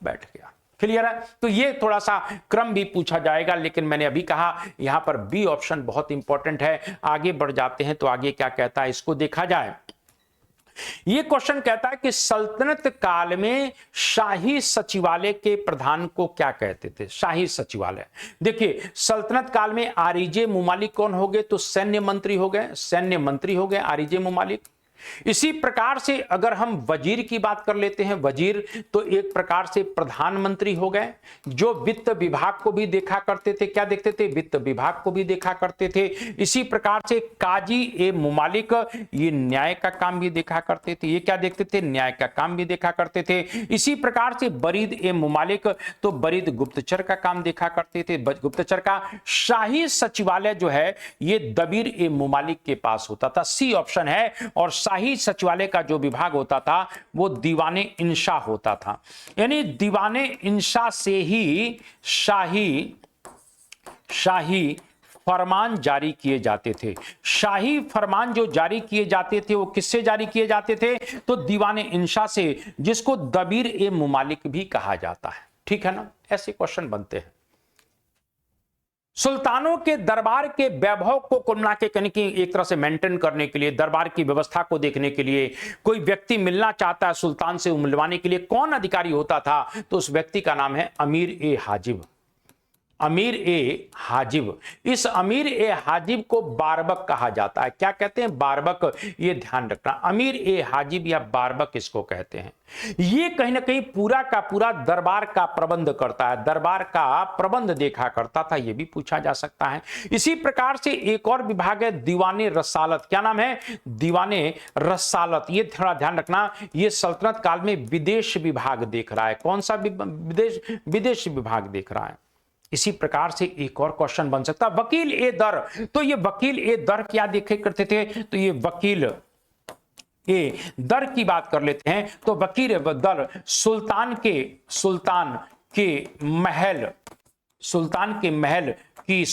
Speaker 1: बैठ गया। क्लियर है? तो ये थोड़ा सा क्रम भी पूछा जाएगा, लेकिन मैंने अभी कहा यहां पर बी ऑप्शन बहुत इंपॉर्टेंट है। आगे बढ़ जाते हैं तो आगे क्या कहता है इसको देखा जाए। ये क्वेश्चन कहता है कि सल्तनत काल में शाही सचिवालय के प्रधान को क्या कहते थे? शाही सचिवालय, देखिए सल्तनत काल में आरिजे मुमालिक कौन हो गए? तो सैन्य मंत्री हो गए आरिजे मुमालिक। इसी प्रकार से अगर हम वजीर की बात कर लेते हैं, वजीर तो एक प्रकार से प्रधानमंत्री हो गए, जो वित्त विभाग को भी देखा करते थे। क्या देखते थे? वित्त विभाग को भी देखा करते थे। इसी प्रकार से काजी ए मुमालिक ये न्याय का काम भी देखा करते थे। ये क्या देखते थे? न्याय का काम भी देखा करते थे। इसी प्रकार से बरीद ए मुमालिक तो बरीद गुप्तचर का काम देखा करते थे, गुप्तचर का। शाही सचिवालय जो है ये दबीर ए मुमालिक के पास होता था, सी ऑप्शन है। और शाही सचिवालय का जो विभाग होता था वो दीवाने इंशा होता था, यानी दीवाने इंशा से ही शाही फरमान जारी किए जाते थे। शाही फरमान जो जारी किए जाते थे वो किससे जारी किए जाते थे? तो दीवाने इंशा से, जिसको दबीर ए मुमालिक भी कहा जाता है। ठीक है ना? ऐसे क्वेश्चन बनते हैं। सुल्तानों के दरबार के वैभव को कुल मिला के कहीं एक तरह से मेंटेन करने के लिए, दरबार की व्यवस्था को देखने के लिए कोई व्यक्ति मिलना चाहता है सुल्तान से, मिलवाने के लिए कौन अधिकारी होता था? तो उस व्यक्ति का नाम है अमीर ए हाजिब। अमीर ए हाजिब। इस अमीर ए हाजिब को बारबक कहा जाता है। क्या कहते हैं? बारबक। ये ध्यान रखना, अमीर ए हाजिब या बारबक इसको कहते हैं। ये कहीं ना कहीं पूरा का पूरा दरबार का प्रबंध करता है, दरबार का प्रबंध देखा करता था, ये भी पूछा जा सकता है। इसी प्रकार से एक और विभाग है दीवाने रसालत। क्या नाम है? दीवाने रसालत। ये थोड़ा ध्यान रखना, ये सल्तनत काल में विदेश विभाग देख रहा है। कौन सा विदेश विभाग देख रहा है। इसी प्रकार से एक और क्वेश्चन बन सकता है वकील ए दर। तो ये वकील ए दर क्या देखे करते थे? तो ये वकील ए दर की बात कर लेते हैं। तो वकील ए दर सुल्तान के महल की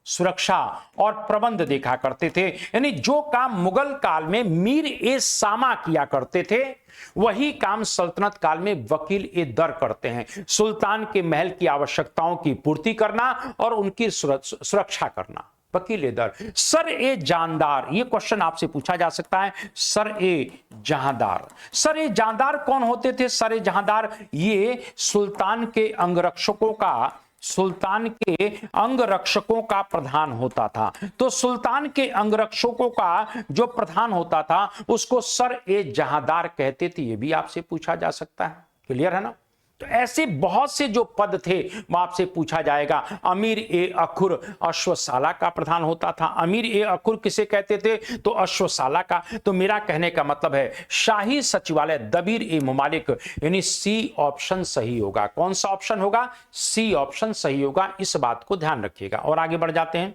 Speaker 1: सुरक्षा और प्रबंध देखा करते थे। यानी जो काम मुगल काल में मीर ए सामा किया करते थे, वही काम सल्तनत काल में वकील ए दर करते हैं। सुल्तान के महल की आवश्यकताओं की पूर्ति करना और उनकी सुरक्षा करना, वकील ए दर। सर ए जानदार, ये क्वेश्चन आपसे पूछा जा सकता है। सर ए जहांदार, सर ए जहांदार कौन होते थे? सर ए जहांदार ये सुल्तान के अंगरक्षकों का प्रधान होता था। तो सुल्तान के अंगरक्षकों का जो प्रधान होता था उसको सर ए जहांदार कहते थे। ये भी आपसे पूछा जा सकता है। क्लियर है ना? तो ऐसे बहुत से जो पद थे वो आपसे पूछा जाएगा। अमीर ए अखुर अश्वशाला का प्रधान होता था। अमीर ए अखुर किसे कहते थे? तो अश्वशाला का। तो मेरा कहने का मतलब है शाही सचिवालय दबीर ए मुमालिक, यानी सी ऑप्शन सही होगा। कौन सा ऑप्शन होगा? सी ऑप्शन सही होगा। इस बात को ध्यान रखिएगा। और आगे बढ़ जाते हैं।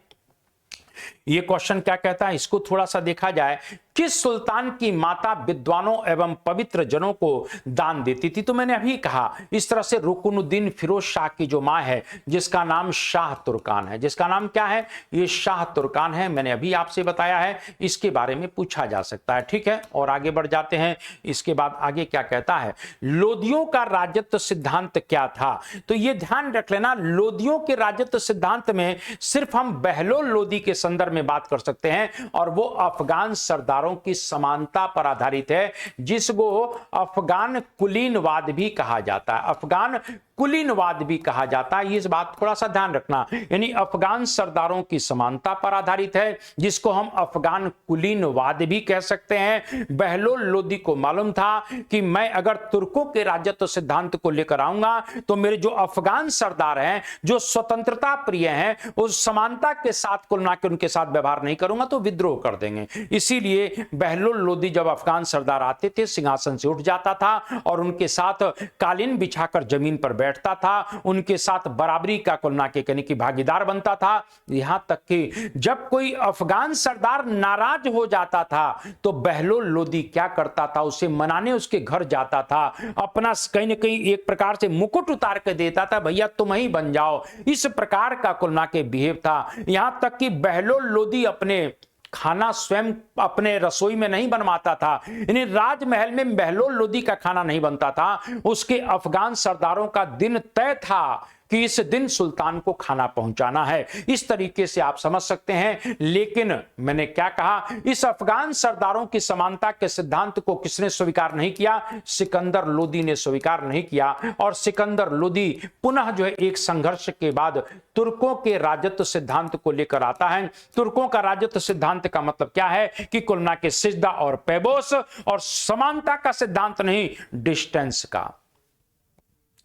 Speaker 1: ये क्वेश्चन क्या कहता है, इसको थोड़ा सा देखा जाए। किस सुल्तान की माता विद्वानों एवं पवित्र जनों को दान देती थी? तो मैंने अभी कहा इस तरह से रुकनुद्दीन फिरोज शाह की जो मां है, जिसका नाम शाह तुर्कान है, जिसका नाम क्या है? ये शाह तुर्कान है। मैंने अभी आपसे बताया है, इसके बारे में पूछा जा सकता है। ठीक है, और आगे बढ़ जाते हैं। इसके बाद आगे क्या कहता है, लोदियों का राजत्व सिद्धांत क्या था? तो ये ध्यान रख लेना, लोदियों के राजत्व सिद्धांत में सिर्फ हम बहलोल लोदी के संदर्भ में बात कर सकते हैं, और वो अफगान सरदारों की समानता पर आधारित है, जिसको अफगान कुलीनवाद भी कहा जाता है। अफगान कुलीनवाद भी कहा जाता है। इस बात थोड़ा सा ध्यान रखना, यानी अफगान सरदारों की समानता पर आधारित है, जिसको हम अफगान कुलीनवाद भी कह सकते हैं। बहलोल लोदी को मालूम था कि मैं अगर तुर्कों के राजत्व सिद्धांत को लेकर आऊंगा तो मेरे जो अफगान सरदार हैं, जो स्वतंत्रता प्रिय हैं, उस समानता के साथ कुल मिला के उनके साथ व्यवहार नहीं करूंगा तो विद्रोह कर देंगे। इसीलिए बहलोल लोदी जब अफगान सरदार आते थे, सिंहासन से उठ जाता था और उनके साथ कालीन बिछाकर जमीन पर बैठता था, उनके साथ बराबरी का कुल मिला के कहने की भागीदार बनता था। यहां तक कि जब कोई अफगान सरदार नाराज हो जाता था तो बहलोल लोदी क्या करता था, उसे मनाने उसके घर जाता था, अपना कहीं ना कहीं एक प्रकार से मुकुट उतार कर देता था, भैया तुम ही बन जाओ। इस प्रकार का कुल मिला के बिहेव था। यहां तक कि बहलोल लोदी अपने खाना स्वयं अपने रसोई में नहीं बनवाता था, यानी राजमहल में बहलोल लोदी का खाना नहीं बनता था। उसके अफगान सरदारों का दिन तय था कि इस दिन सुल्तान को खाना पहुंचाना है। इस तरीके से आप समझ सकते हैं। लेकिन मैंने क्या कहा, इस अफगान सरदारों की समानता के सिद्धांत को किसने स्वीकार नहीं किया? सिकंदर लोदी ने स्वीकार नहीं किया। और सिकंदर लोदी पुनः जो है एक संघर्ष के बाद तुर्कों के राजत्व सिद्धांत को लेकर आता है। तुर्कों का राजत्व सिद्धांत का मतलब क्या है कि कुल मिला के सिजदा और पैबोस, और समानता का सिद्धांत नहीं, डिस्टेंस का,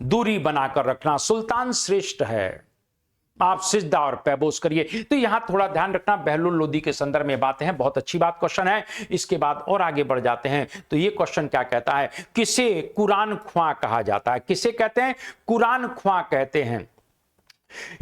Speaker 1: दूरी बनाकर रखना। सुल्तान श्रेष्ठ है, आप सिजदा और पैबोस करिए। तो यहां थोड़ा ध्यान रखना, बहलोल लोदी के संदर्भ में बातें हैं। बहुत अच्छी बात क्वेश्चन है। इसके बाद और आगे बढ़ जाते हैं। तो ये क्वेश्चन क्या कहता है, किसे कुरान ख्वां कहा जाता है? किसे कहते हैं? कुरान ख्वां कहते हैं।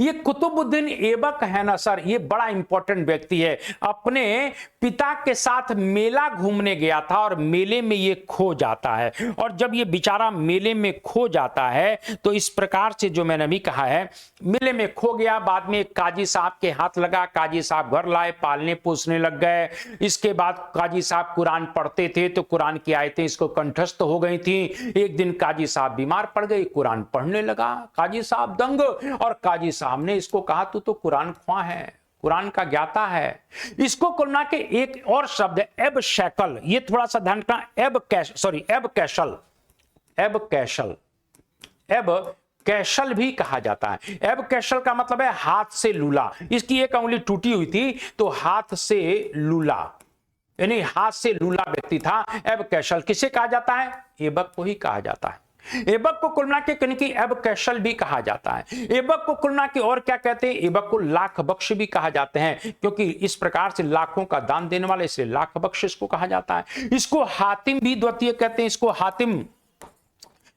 Speaker 1: ये कुतुबुद्दीन ऐबक है ना सर, ये बड़ा इंपॉर्टेंट व्यक्ति है। अपने पिता के साथ मेला घूमने गया था और मेले में ये खो जाता है। और जब ये बेचारा मेले में खो जाता है तो इस प्रकार से जो मैंने अभी कहा है, मेले में खो गया, बाद में काजी साहब के हाथ लगा, काजी साहब घर लाए, पालने पोसने लग गए। इसके बाद काजी साहब कुरान पढ़ते थे तो कुरान की आयतें इसको कंठस्थ हो गई थी। एक दिन काजी साहब बीमार पड़ गए, कुरान पढ़ने लगा, काजी साहब दंग, और काजी साहब ने इसको कहा तू तो कुरान ख्वां है, कुरान का ज्ञाता है। इसको कुल मिला के एक और शब्द है एब शैकल, ये थोड़ा सा ध्यान रखना, एब कैशल कैशल भी कहा जाता है। एब कैशल का मतलब है हाथ से लूला। इसकी एक उंगली टूटी हुई थी तो हाथ से लूला, यानी हाथ से लूला व्यक्ति था। एब कैशल किसे कहा जाता है? एबक को ही कहा जाता है। एबक को कुल मिला के कहीं की एब कैशल भी कहा जाता है। एबक को कुल मिला के और क्या कहते हैं? एबक को लाख बख्श भी कहा जाते हैं, क्योंकि इस प्रकार से लाखों का दान देने वाले, इसलिए लाख बख्श इसको कहा जाता है। इसको हातिम भी द्वितीय कहते हैं, इसको हातिम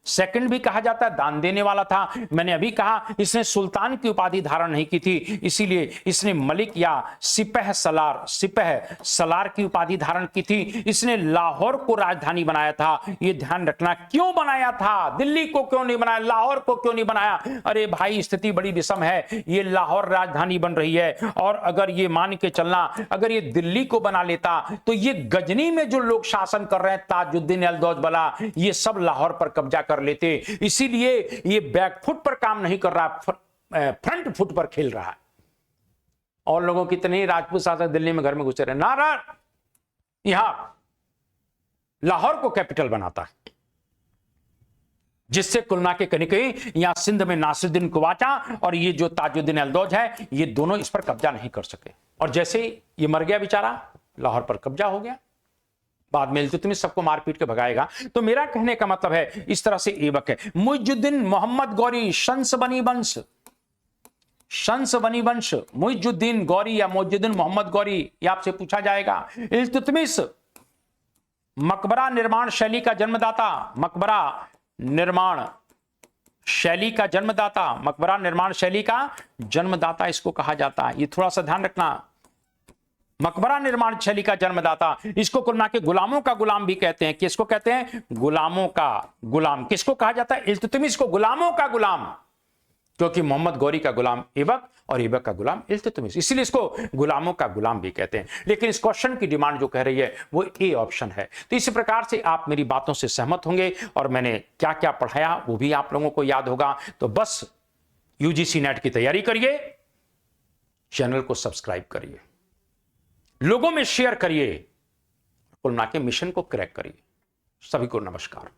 Speaker 1: सेकंड भी कहा जाता है, दान देने वाला था। मैंने अभी कहा इसने सुल्तान की उपाधि धारण नहीं की थी, इसीलिए इसने मलिक या सिपह सलार की उपाधि धारण की थी। इसने लाहौर को राजधानी बनाया था। यह ध्यान रखना, क्यों बनाया था? दिल्ली को क्यों नहीं बनाया, लाहौर को क्यों नहीं बनाया? अरे भाई, स्थिति बड़ी विषम है। ये लाहौर राजधानी बन रही है, और अगर ये मान के चलना, अगर ये दिल्ली को बना लेता तो ये गजनी में जो लोग शासन कर रहे हैं, ताजुद्दीन एल्दौज वाला, ये सब लाहौर पर कब्जा कर लेते। इसीलिए ये बैकफुट पर काम नहीं कर रहा, फ्रंट फुट पर खेल रहा है। और लोगों की इतने राजपूत शासक दिल्ली में घर में घुसे रहे, नारा यहां लाहौर को कैपिटल बनाता है, जिससे कुलना के कहीं यहां सिंध में नासिरुद्दीन कुवाचा और ये जो ताजुद्दीन एल्दौज है, ये दोनों इस पर कब्जा नहीं कर सके। और जैसे ये मर गया बेचारा, लाहौर पर कब्जा हो गया। बाद में इल्तुतमिश सबको मार पीट के भगाएगा। तो मेरा कहने का मतलब है इस तरह से ऐबक है। मुइजुद्दीन मोहम्मद गौरी शंस बनी वंश, मुइजुद्दीन गौरी या मुइजुद्दीन मोहम्मद गौरी, ये आपसे पूछा जाएगा। इल्तुतमिश मकबरा निर्माण शैली का जन्मदाता, मकबरा निर्माण शैली का जन्मदाता इसको कहा जाता है। ये थोड़ा सा ध्यान रखना, मकबरा निर्माण शैली का जन्मदाता। इसको कुल मिला के गुलामों का गुलाम भी कहते हैं। किसको कहते हैं? गुलामों का गुलाम। किसको कहा जाता है? इल्तुतमिश को गुलामों का गुलाम, क्योंकि मोहम्मद गौरी का गुलाम ऐबक और ऐबक का गुलाम इल्तुतमिश, इसलिए इसको गुलामों का गुलाम भी कहते हैं। लेकिन इस क्वेश्चन की डिमांड जो कह रही है वो ए ऑप्शन है। तो इसी प्रकार से आप मेरी बातों से सहमत होंगे, और मैंने क्या क्या पढ़ाया वो भी आप लोगों को याद होगा। तो बस यूजीसी नेट की तैयारी करिए, चैनल को सब्सक्राइब करिए, लोगों में शेयर करिए, कुल मिला के मिशन को क्रैक करिए। सभी को नमस्कार।